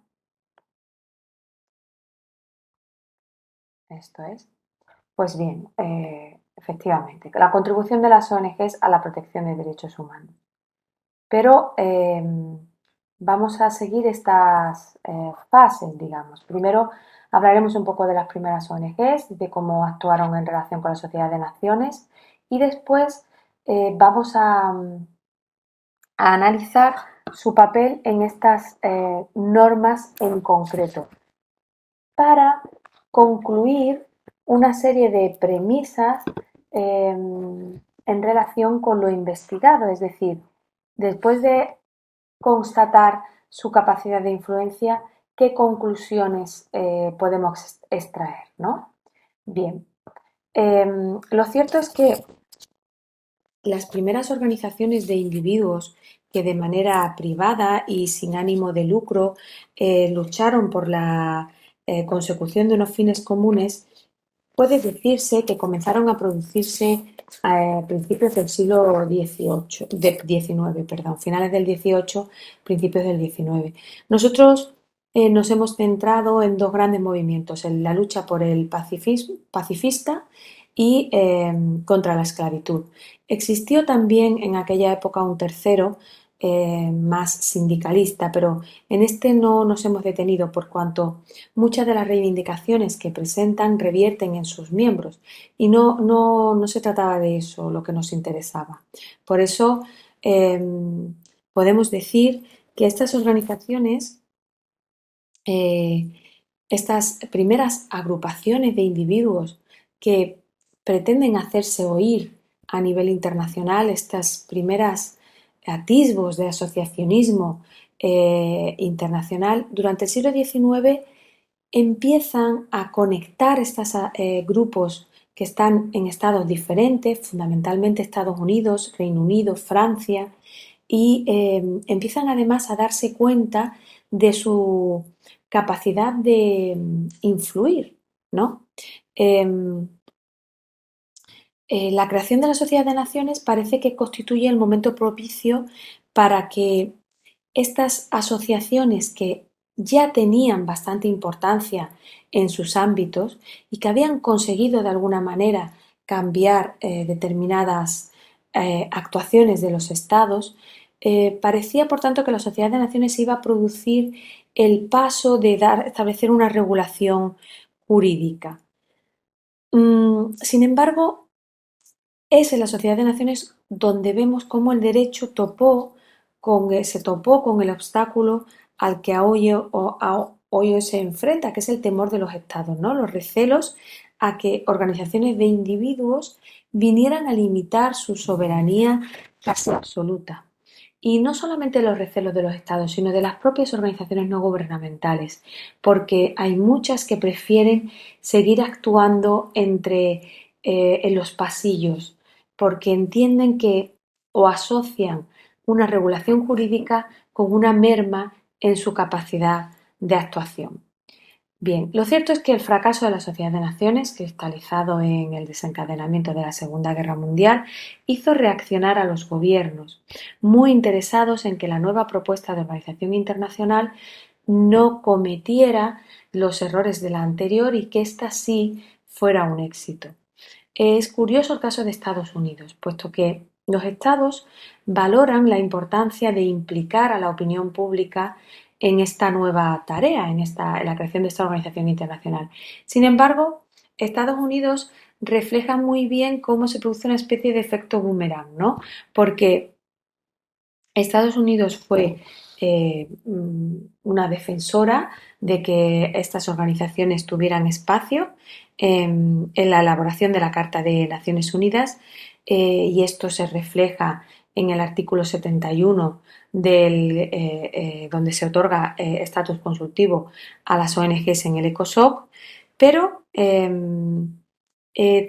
Esto es. Pues bien, efectivamente, la contribución de las ONGs a la protección de derechos humanos. Pero vamos a seguir estas fases, digamos. Primero hablaremos un poco de las primeras ONGs, de cómo actuaron en relación con la Sociedad de Naciones y después vamos a analizar su papel en estas normas en concreto para concluir una serie de premisas en relación con lo investigado, es decir, después de constatar su capacidad de influencia, ¿qué conclusiones podemos extraer? ¿No? Bien, lo cierto es que las primeras organizaciones de individuos que de manera privada y sin ánimo de lucro lucharon por la consecución de unos fines comunes, puede decirse que comenzaron a producirse a principios del siglo XIX, finales del XVIII, principios del XIX. Nosotros nos hemos centrado en dos grandes movimientos, en la lucha por el pacifista y contra la esclavitud. Existió también en aquella época un tercero, más sindicalista, pero en este no nos hemos detenido por cuanto muchas de las reivindicaciones que presentan revierten en sus miembros y no se trataba de eso lo que nos interesaba. Por eso podemos decir que estas organizaciones, estas primeras agrupaciones de individuos que pretenden hacerse oír a nivel internacional, estas primeras atisbos de asociacionismo internacional, durante el siglo XIX empiezan a conectar estos grupos que están en estados diferentes, fundamentalmente Estados Unidos, Reino Unido, Francia, y empiezan además a darse cuenta de su capacidad de influir, ¿no? La creación de la Sociedad de Naciones parece que constituye el momento propicio para que estas asociaciones que ya tenían bastante importancia en sus ámbitos y que habían conseguido de alguna manera cambiar determinadas actuaciones de los estados, parecía por tanto que la Sociedad de Naciones iba a producir el paso de establecer una regulación jurídica. Sin embargo, es en la Sociedad de Naciones donde vemos cómo el derecho se topó con el obstáculo al que hoy se enfrenta, que es el temor de los estados, ¿no? Los recelos a que organizaciones de individuos vinieran a limitar su soberanía casi absoluta. Y no solamente los recelos de los estados, sino de las propias organizaciones no gubernamentales, porque hay muchas que prefieren seguir actuando en los pasillos, porque entienden que o asocian una regulación jurídica con una merma en su capacidad de actuación. Bien, lo cierto es que el fracaso de la Sociedad de Naciones, cristalizado en el desencadenamiento de la Segunda Guerra Mundial, hizo reaccionar a los gobiernos, muy interesados en que la nueva propuesta de organización internacional no cometiera los errores de la anterior y que ésta sí fuera un éxito. Es curioso el caso de Estados Unidos, puesto que los estados valoran la importancia de implicar a la opinión pública en esta nueva tarea, en la creación de esta organización internacional. Sin embargo, Estados Unidos refleja muy bien cómo se produce una especie de efecto boomerang, ¿no? Porque Estados Unidos fue una defensora de que estas organizaciones tuvieran espacio en la elaboración de la Carta de Naciones Unidas, y esto se refleja en el artículo 71 donde se otorga estatus consultivo a las ONGs en el ECOSOC, pero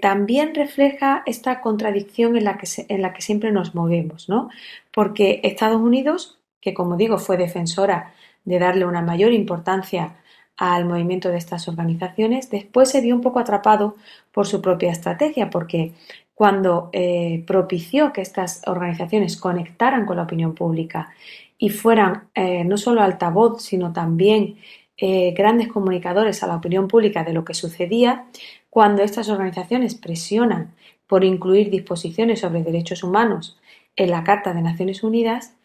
también refleja esta contradicción en la que siempre nos movemos, ¿no? Porque Estados Unidos, que como digo fue defensora de darle una mayor importancia al movimiento de estas organizaciones, después se vio un poco atrapado por su propia estrategia, porque cuando propició que estas organizaciones conectaran con la opinión pública y fueran no solo altavoz, sino también grandes comunicadores a la opinión pública de lo que sucedía, cuando estas organizaciones presionan por incluir disposiciones sobre derechos humanos en la Carta de Naciones Unidas,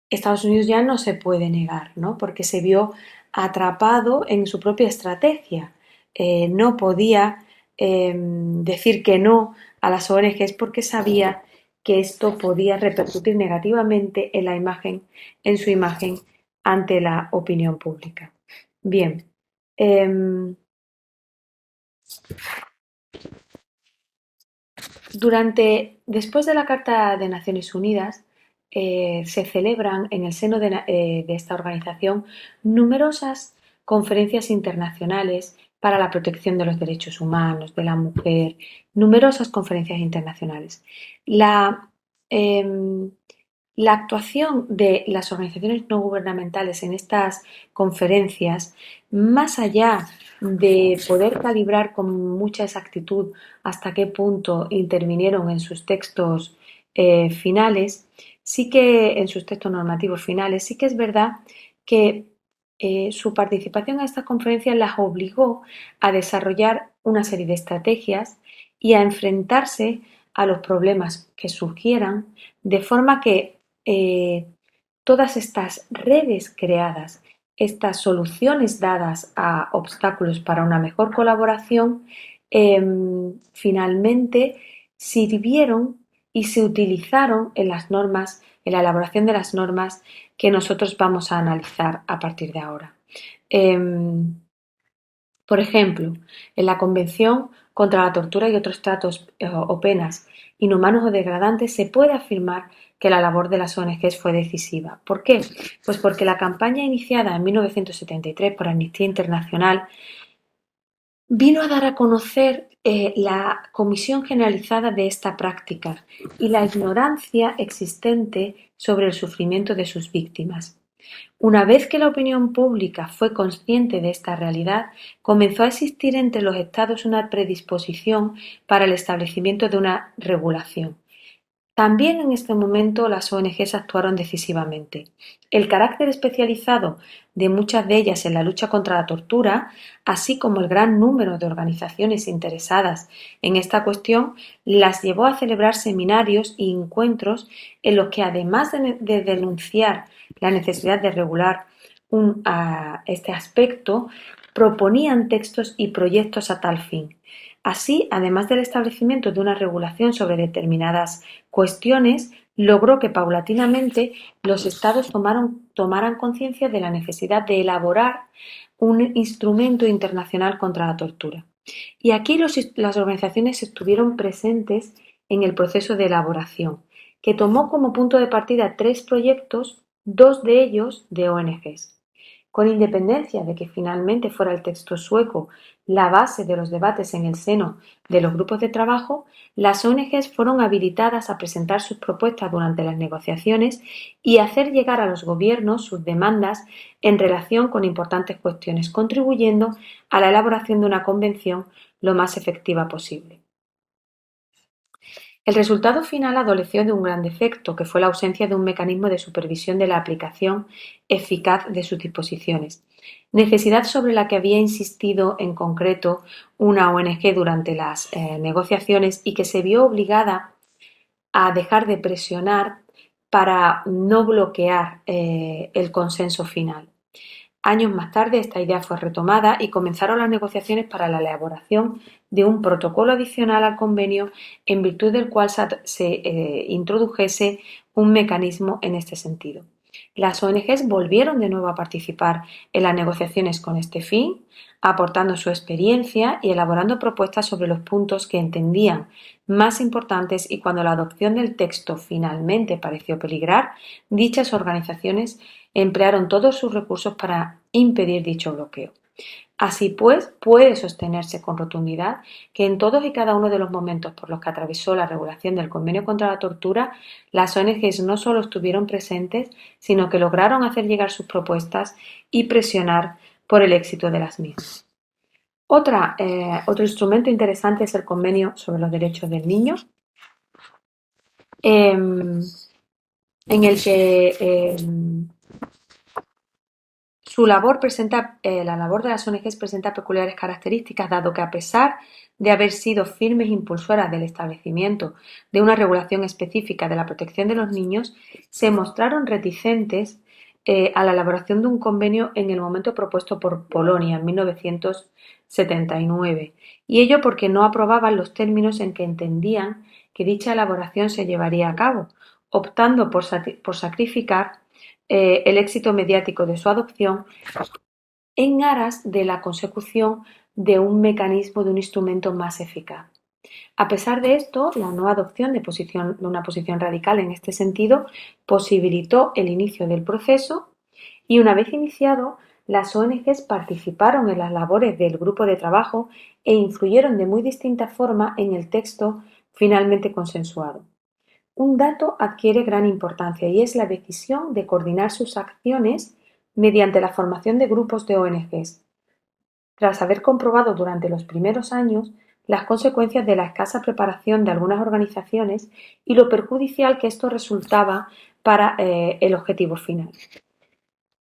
Estados Unidos ya no se puede negar, ¿no? Porque se vio atrapado en su propia estrategia. No podía decir que no a las ONGs porque sabía que esto podía repercutir negativamente en su imagen ante la opinión pública. Bien. Después de la Carta de Naciones Unidas, se celebran en el seno de esta organización numerosas conferencias internacionales para la protección de los derechos humanos, de la mujer, numerosas conferencias internacionales. La actuación de las organizaciones no gubernamentales en estas conferencias, más allá de poder calibrar con mucha exactitud hasta qué punto intervinieron en sus textos finales, sí que en sus textos normativos finales, sí que es verdad que su participación en estas conferencias las obligó a desarrollar una serie de estrategias y a enfrentarse a los problemas que surgieran, de forma que todas estas redes creadas, estas soluciones dadas a obstáculos para una mejor colaboración, finalmente sirvieron y se utilizaron en las normas, en la elaboración de las normas que nosotros vamos a analizar a partir de ahora. Por ejemplo, en la Convención contra la tortura y otros tratos o penas inhumanos o degradantes se puede afirmar que la labor de las ONGs fue decisiva. ¿Por qué? Pues porque la campaña iniciada en 1973 por Amnistía Internacional vino a dar a conocer la comisión generalizada de esta práctica y la ignorancia existente sobre el sufrimiento de sus víctimas. Una vez que la opinión pública fue consciente de esta realidad, comenzó a existir entre los Estados una predisposición para el establecimiento de una regulación. También en este momento las ONGs actuaron decisivamente. El carácter especializado de muchas de ellas en la lucha contra la tortura, así como el gran número de organizaciones interesadas en esta cuestión, las llevó a celebrar seminarios y encuentros en los que, además de denunciar la necesidad de regular este aspecto, proponían textos y proyectos a tal fin. Así, además del establecimiento de una regulación sobre determinadas cuestiones, logró que paulatinamente los Estados tomaran conciencia de la necesidad de elaborar un instrumento internacional contra la tortura. Y aquí las organizaciones estuvieron presentes en el proceso de elaboración, que tomó como punto de partida 3 proyectos, 2 de ellos de ONGs. Con independencia de que finalmente fuera el texto sueco la base de los debates en el seno de los grupos de trabajo, las ONGs fueron habilitadas a presentar sus propuestas durante las negociaciones y hacer llegar a los gobiernos sus demandas en relación con importantes cuestiones, contribuyendo a la elaboración de una convención lo más efectiva posible. El resultado final adoleció de un gran defecto, que fue la ausencia de un mecanismo de supervisión de la aplicación eficaz de sus disposiciones, necesidad sobre la que había insistido en concreto una ONG durante las negociaciones y que se vio obligada a dejar de presionar para no bloquear el consenso final. Años más tarde esta idea fue retomada y comenzaron las negociaciones para la elaboración de un protocolo adicional al convenio en virtud del cual se introdujese un mecanismo en este sentido. Las ONGs volvieron de nuevo a participar en las negociaciones con este fin, aportando su experiencia y elaborando propuestas sobre los puntos que entendían más importantes, y cuando la adopción del texto finalmente pareció peligrar, dichas organizaciones emplearon todos sus recursos para impedir dicho bloqueo. Así pues, puede sostenerse con rotundidad que en todos y cada uno de los momentos por los que atravesó la regulación del Convenio contra la Tortura, las ONGs no solo estuvieron presentes, sino que lograron hacer llegar sus propuestas y presionar por el éxito de las mismas. Otro instrumento interesante es el Convenio sobre los Derechos del Niño, en el que la labor de las ONGs presenta peculiares características, dado que, a pesar de haber sido firmes impulsoras del establecimiento de una regulación específica de la protección de los niños, se mostraron reticentes a la elaboración de un convenio en el momento propuesto por Polonia en 1979, y ello porque no aprobaban los términos en que entendían que dicha elaboración se llevaría a cabo, optando por sacrificar el éxito mediático de su adopción en aras de la consecución de un mecanismo, de un instrumento más eficaz. A pesar de esto, la no adopción de una posición radical en este sentido posibilitó el inicio del proceso, y una vez iniciado, las ONGs participaron en las labores del grupo de trabajo e influyeron de muy distinta forma en el texto finalmente consensuado. Un dato adquiere gran importancia, y es la decisión de coordinar sus acciones mediante la formación de grupos de ONGs. Tras haber comprobado durante los primeros años las consecuencias de la escasa preparación de algunas organizaciones y lo perjudicial que esto resultaba para el objetivo final.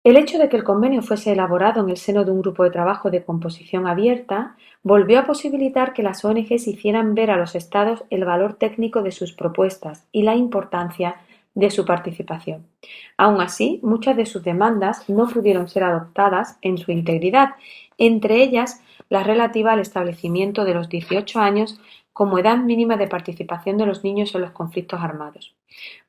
El hecho de que el convenio fuese elaborado en el seno de un grupo de trabajo de composición abierta volvió a posibilitar que las ONGs hicieran ver a los Estados el valor técnico de sus propuestas y la importancia de su participación. Aun así, muchas de sus demandas no pudieron ser adoptadas en su integridad, entre ellas la relativa al establecimiento de los 18 años como edad mínima de participación de los niños en los conflictos armados.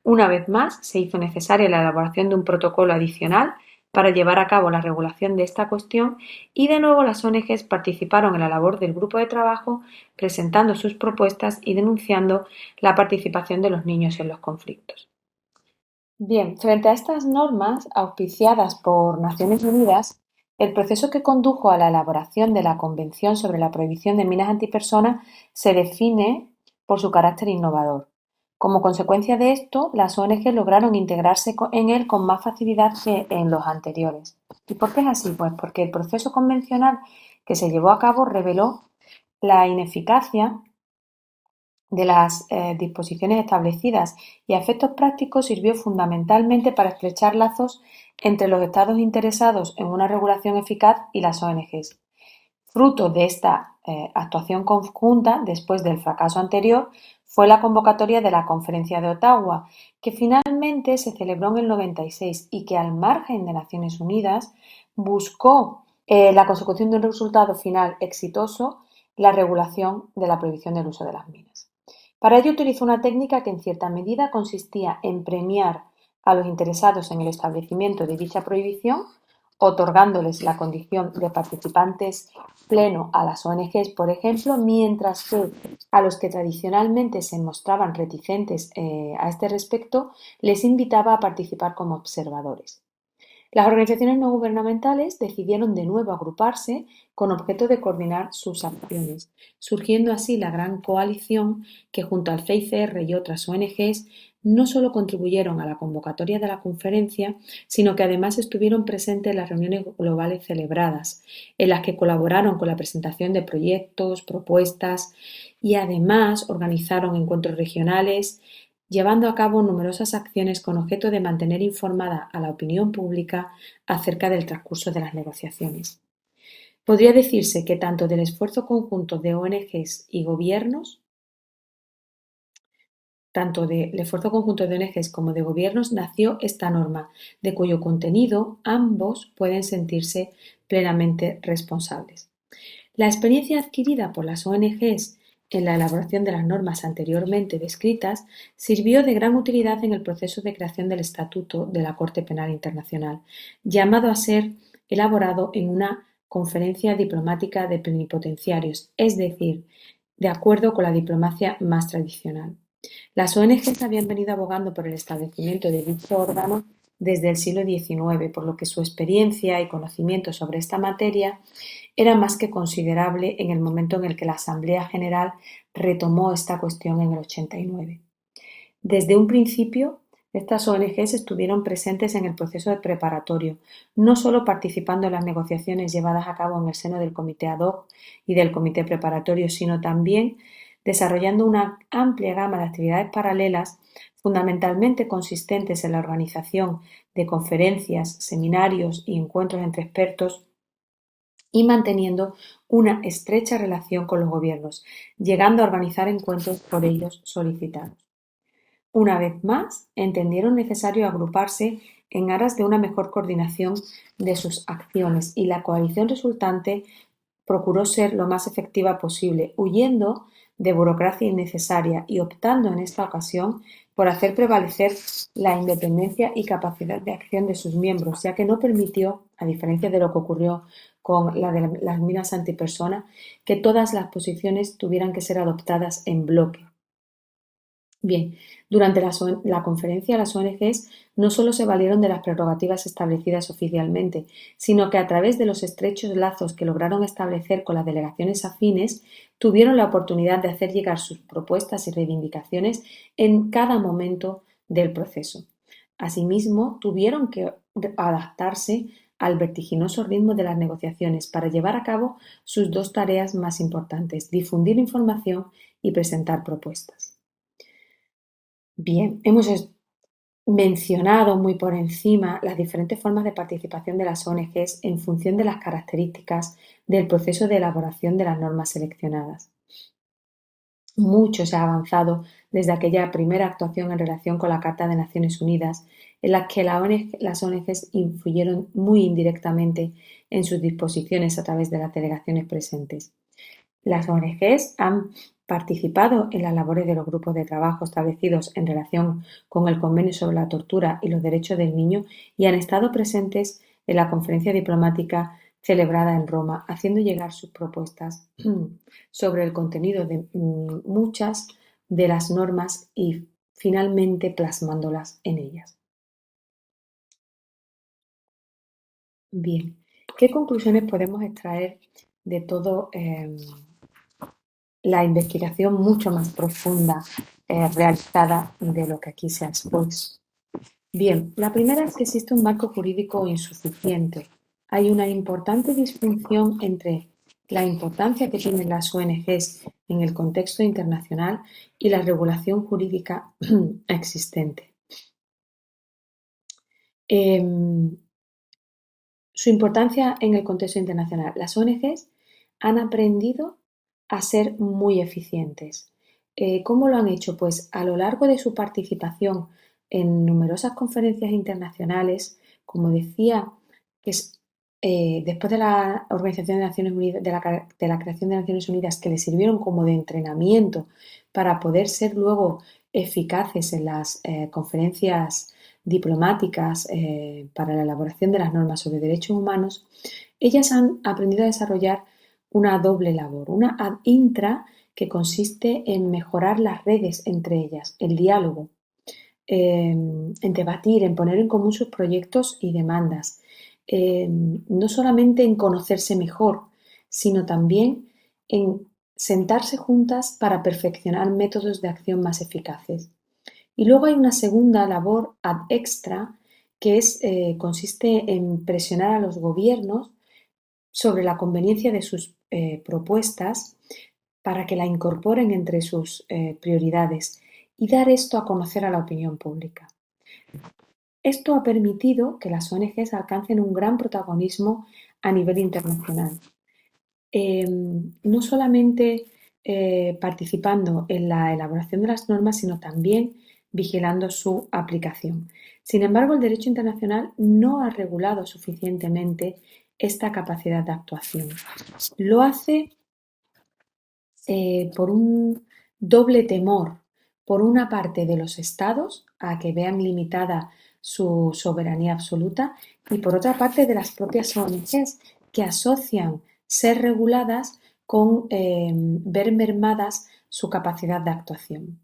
Una vez más, se hizo necesaria la elaboración de un protocolo adicional para llevar a cabo la regulación de esta cuestión, y de nuevo las ONGs participaron en la labor del grupo de trabajo, presentando sus propuestas y denunciando la participación de los niños en los conflictos. Bien, frente a estas normas auspiciadas por Naciones Unidas, el proceso que condujo a la elaboración de la Convención sobre la Prohibición de Minas Antipersona se define por su carácter innovador. Como consecuencia de esto, las ONG lograron integrarse en él con más facilidad que en los anteriores. ¿Y por qué es así? Pues porque el proceso convencional que se llevó a cabo reveló la ineficacia de las disposiciones establecidas, y a efectos prácticos sirvió fundamentalmente para estrechar lazos entre los Estados interesados en una regulación eficaz y las ONGs. Fruto de esta actuación conjunta, después del fracaso anterior, fue la convocatoria de la Conferencia de Ottawa, que finalmente se celebró en el 96 y que, al margen de Naciones Unidas, buscó la consecución de un resultado final exitoso: la regulación de la prohibición del uso de las minas. Para ello utilizó una técnica que en cierta medida consistía en premiar a los interesados en el establecimiento de dicha prohibición, otorgándoles la condición de participantes pleno a las ONGs, por ejemplo, mientras que a los que tradicionalmente se mostraban reticentes a este respecto les invitaba a participar como observadores. Las organizaciones no gubernamentales decidieron de nuevo agruparse con objeto de coordinar sus acciones, surgiendo así la Gran Coalición, que junto al CICR y otras ONGs no solo contribuyeron a la convocatoria de la conferencia, sino que además estuvieron presentes en las reuniones globales celebradas, en las que colaboraron con la presentación de proyectos, propuestas, y además organizaron encuentros regionales, llevando a cabo numerosas acciones con objeto de mantener informada a la opinión pública acerca del transcurso de las negociaciones. Podría decirse que tanto del esfuerzo conjunto de ONGs y gobiernos, como de gobiernos, nació esta norma, de cuyo contenido ambos pueden sentirse plenamente responsables. La experiencia adquirida por las ONGs en la elaboración de las normas anteriormente descritas, sirvió de gran utilidad en el proceso de creación del Estatuto de la Corte Penal Internacional, llamado a ser elaborado en una conferencia diplomática de plenipotenciarios, es decir, de acuerdo con la diplomacia más tradicional. Las ONGs habían venido abogando por el establecimiento de dicho órgano desde el siglo XIX, por lo que su experiencia y conocimiento sobre esta materia era más que considerable en el momento en el que la Asamblea General retomó esta cuestión en el 89. Desde un principio, estas ONGs estuvieron presentes en el proceso preparatorio, no solo participando en las negociaciones llevadas a cabo en el seno del Comité Ad Hoc y del Comité Preparatorio, sino también desarrollando una amplia gama de actividades paralelas, fundamentalmente consistentes en la organización de conferencias, seminarios y encuentros entre expertos, y manteniendo una estrecha relación con los gobiernos, llegando a organizar encuentros por ellos solicitados. Una vez más, entendieron necesario agruparse en aras de una mejor coordinación de sus acciones, y la coalición resultante procuró ser lo más efectiva posible, huyendo de burocracia innecesaria y optando en esta ocasión por hacer prevalecer la independencia y capacidad de acción de sus miembros, ya que no permitió, a diferencia de lo que ocurrió con la de las minas antipersona, que todas las posiciones tuvieran que ser adoptadas en bloque. Bien, durante la conferencia, las ONGs no solo se valieron de las prerrogativas establecidas oficialmente, sino que a través de los estrechos lazos que lograron establecer con las delegaciones afines, tuvieron la oportunidad de hacer llegar sus propuestas y reivindicaciones en cada momento del proceso. Asimismo, tuvieron que adaptarse al vertiginoso ritmo de las negociaciones para llevar a cabo sus dos tareas más importantes: difundir información y presentar propuestas. Bien, hemos mencionado muy por encima las diferentes formas de participación de las ONGs en función de las características del proceso de elaboración de las normas seleccionadas. Mucho se ha avanzado desde aquella primera actuación en relación con la Carta de Naciones Unidas, en la que las ONGs influyeron muy indirectamente en sus disposiciones a través de las delegaciones presentes. Las ONGs han participado en las labores de los grupos de trabajo establecidos en relación con el Convenio sobre la Tortura y los Derechos del Niño y han estado presentes en la conferencia diplomática celebrada en Roma, haciendo llegar sus propuestas sobre el contenido de muchas de las normas y finalmente plasmándolas en ellas. Bien, ¿qué conclusiones podemos extraer de todo la investigación mucho más profunda realizada de lo que aquí se ha expuesto? Bien, la primera es que existe un marco jurídico insuficiente. Hay una importante disfunción entre la importancia que tienen las ONGs en el contexto internacional y la regulación jurídica existente. Su importancia en el contexto internacional. Las ONGs han aprendido a ser muy eficientes. ¿Cómo lo han hecho? Pues a lo largo de su participación en numerosas conferencias internacionales, como decía, que después de la Organización de Naciones Unidas, de la creación de Naciones Unidas, que les sirvieron como de entrenamiento para poder ser luego eficaces en las conferencias diplomáticas para la elaboración de las normas sobre derechos humanos, ellas han aprendido a desarrollar una doble labor, una ad intra, que consiste en mejorar las redes entre ellas, el diálogo, en debatir, en poner en común sus proyectos y demandas, no solamente en conocerse mejor, sino también en sentarse juntas para perfeccionar métodos de acción más eficaces. Y luego hay una segunda labor ad extra que consiste en presionar a los gobiernos sobre la conveniencia de sus propuestas para que la incorporen entre sus prioridades y dar esto a conocer a la opinión pública. Esto ha permitido que las ONGs alcancen un gran protagonismo a nivel internacional. No solamente participando en la elaboración de las normas, sino también vigilando su aplicación. Sin embargo, el derecho internacional no ha regulado suficientemente esta capacidad de actuación. Lo hace por un doble temor, por una parte de los estados a que vean limitada su soberanía absoluta y por otra parte de las propias ONGs que asocian ser reguladas con ver mermadas su capacidad de actuación.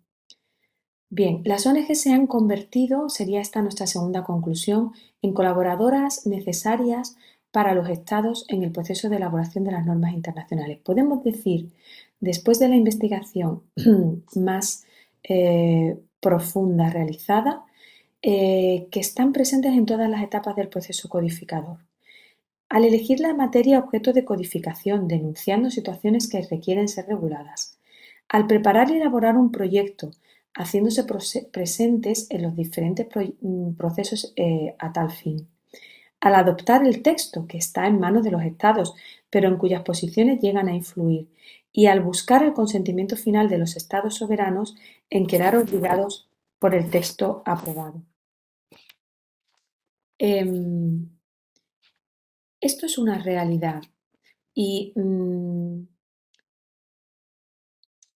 Bien, las ONG se han convertido, sería esta nuestra segunda conclusión, en colaboradoras necesarias para los estados en el proceso de elaboración de las normas internacionales. Podemos decir, después de la investigación más profunda realizada, que están presentes en todas las etapas del proceso codificador. Al elegir la materia objeto de codificación, denunciando situaciones que requieren ser reguladas. Al preparar y elaborar un proyecto, haciéndose presentes en los diferentes procesos a tal fin. Al adoptar el texto, que está en manos de los estados, pero en cuyas posiciones llegan a influir. Y al buscar el consentimiento final de los estados soberanos en quedar obligados por el texto aprobado. Esto es una realidad y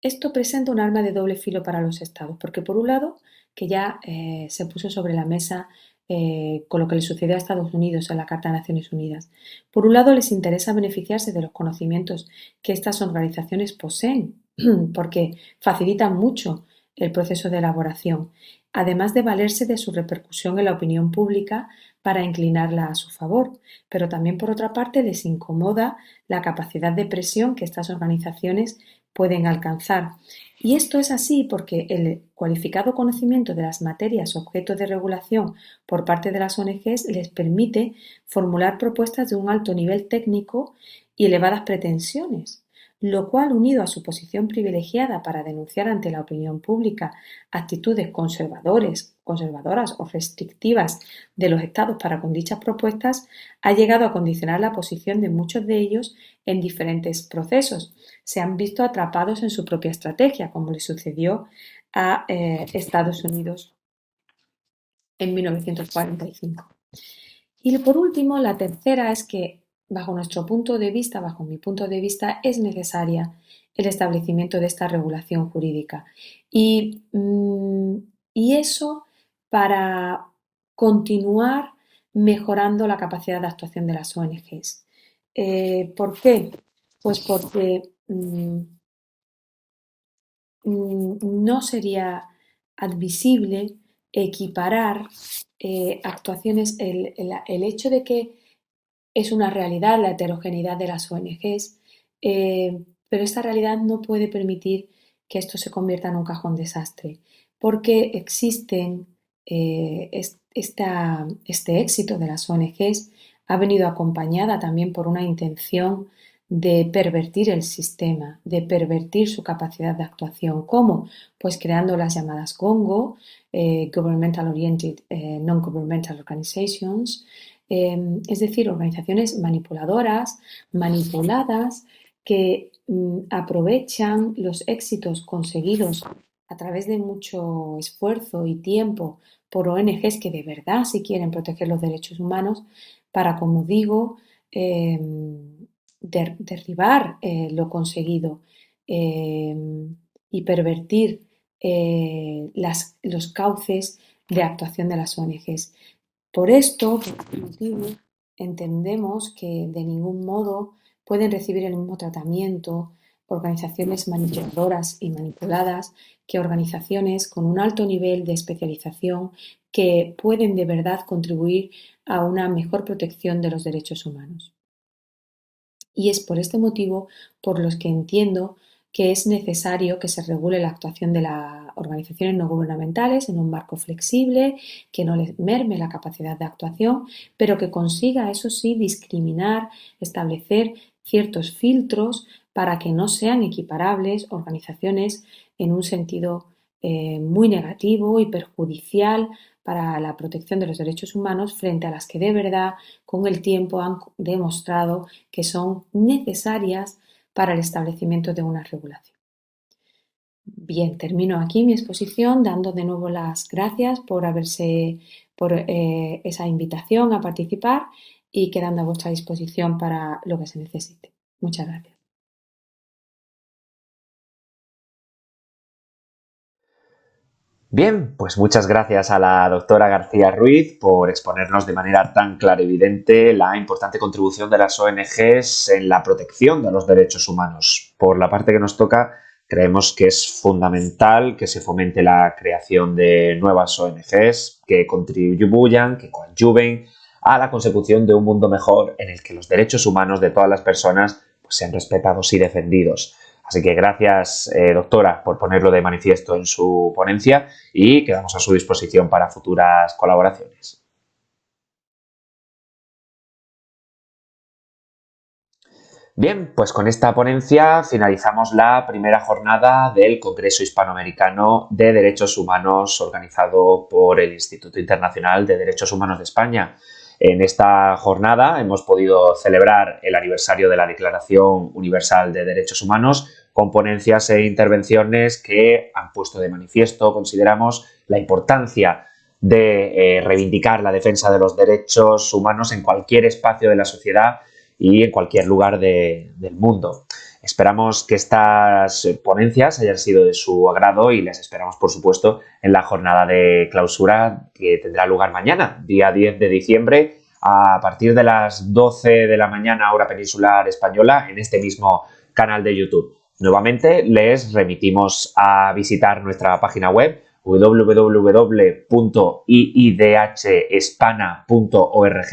esto presenta un arma de doble filo para los estados, porque por un lado, que ya se puso sobre la mesa con lo que le sucedió a Estados Unidos en la Carta de Naciones Unidas, por un lado les interesa beneficiarse de los conocimientos que estas organizaciones poseen, porque facilitan mucho el proceso de elaboración, además de valerse de su repercusión en la opinión pública para inclinarla a su favor, pero también por otra parte les incomoda la capacidad de presión que estas organizaciones pueden alcanzar. Y esto es así porque el cualificado conocimiento de las materias objeto de regulación por parte de las ONGs les permite formular propuestas de un alto nivel técnico y elevadas pretensiones, lo cual, unido a su posición privilegiada para denunciar ante la opinión pública actitudes conservadoras o restrictivas de los estados para con dichas propuestas, ha llegado a condicionar la posición de muchos de ellos en diferentes procesos. Se han visto atrapados en su propia estrategia, como le sucedió a Estados Unidos en 1945. Y por último, la tercera es que, bajo nuestro punto de vista, bajo mi punto de vista, es necesaria el establecimiento de esta regulación jurídica. Y eso para continuar mejorando la capacidad de actuación de las ONGs. ¿Por qué? Pues porque no sería admisible equiparar actuaciones, el hecho de que es una realidad la heterogeneidad de las ONGs, pero esta realidad no puede permitir que esto se convierta en un cajón desastre, porque existen, este éxito de las ONGs ha venido acompañada también por una intención de pervertir el sistema, de pervertir su capacidad de actuación. ¿Cómo? Pues creando las llamadas GONGO, Governmental Oriented Non-Governmental Organizations, es decir, organizaciones manipuladoras, manipuladas, que aprovechan los éxitos conseguidos a través de mucho esfuerzo y tiempo por ONGs que de verdad sí quieren proteger los derechos humanos para, como digo, derribar lo conseguido y pervertir los cauces de actuación de las ONGs. Por esto, por este motivo, entendemos que de ningún modo pueden recibir el mismo tratamiento organizaciones manipuladoras y manipuladas que organizaciones con un alto nivel de especialización que pueden de verdad contribuir a una mejor protección de los derechos humanos. Y es por este motivo por los que entiendo que es necesario que se regule la actuación de las organizaciones no gubernamentales en un marco flexible, que no les merme la capacidad de actuación, pero que consiga, eso sí, discriminar, establecer ciertos filtros para que no sean equiparables organizaciones en un sentido muy negativo y perjudicial para la protección de los derechos humanos frente a las que de verdad con el tiempo han demostrado que son necesarias para el establecimiento de una regulación. Bien, termino aquí mi exposición dando de nuevo las gracias por esa invitación a participar y quedando a vuestra disposición para lo que se necesite. Muchas gracias. Bien, pues muchas gracias a la doctora García Ruiz por exponernos de manera tan clara y evidente la importante contribución de las ONGs en la protección de los derechos humanos. Por la parte que nos toca, creemos que es fundamental que se fomente la creación de nuevas ONGs que contribuyan, que coadyuven a la consecución de un mundo mejor en el que los derechos humanos de todas las personas pues, sean respetados y defendidos. Así que gracias, doctora, por ponerlo de manifiesto en su ponencia y quedamos a su disposición para futuras colaboraciones. Bien, pues con esta ponencia finalizamos la primera jornada del Congreso Hispanoamericano de Derechos Humanos organizado por el Instituto Internacional de Derechos Humanos de España. En esta jornada hemos podido celebrar el aniversario de la Declaración Universal de Derechos Humanos con ponencias e intervenciones que han puesto de manifiesto, consideramos, la importancia de reivindicar la defensa de los derechos humanos en cualquier espacio de la sociedad y en cualquier lugar del mundo. Esperamos que estas ponencias hayan sido de su agrado y les esperamos, por supuesto, en la jornada de clausura que tendrá lugar mañana, día 10 de diciembre, a partir de las 12 de la mañana, hora peninsular española, en este mismo canal de YouTube. Nuevamente, les remitimos a visitar nuestra página web www.iidhespana.org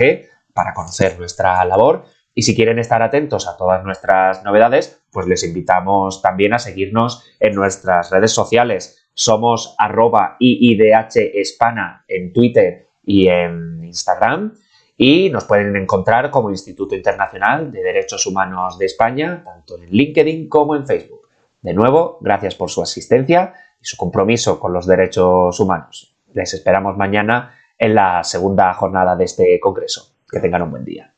para conocer nuestra labor. Y si quieren estar atentos a todas nuestras novedades, pues les invitamos también a seguirnos en nuestras redes sociales. Somos @iidhespana en Twitter y en Instagram. Y nos pueden encontrar como Instituto Internacional de Derechos Humanos de España, tanto en LinkedIn como en Facebook. De nuevo, gracias por su asistencia y su compromiso con los derechos humanos. Les esperamos mañana en la segunda jornada de este congreso. Que tengan un buen día.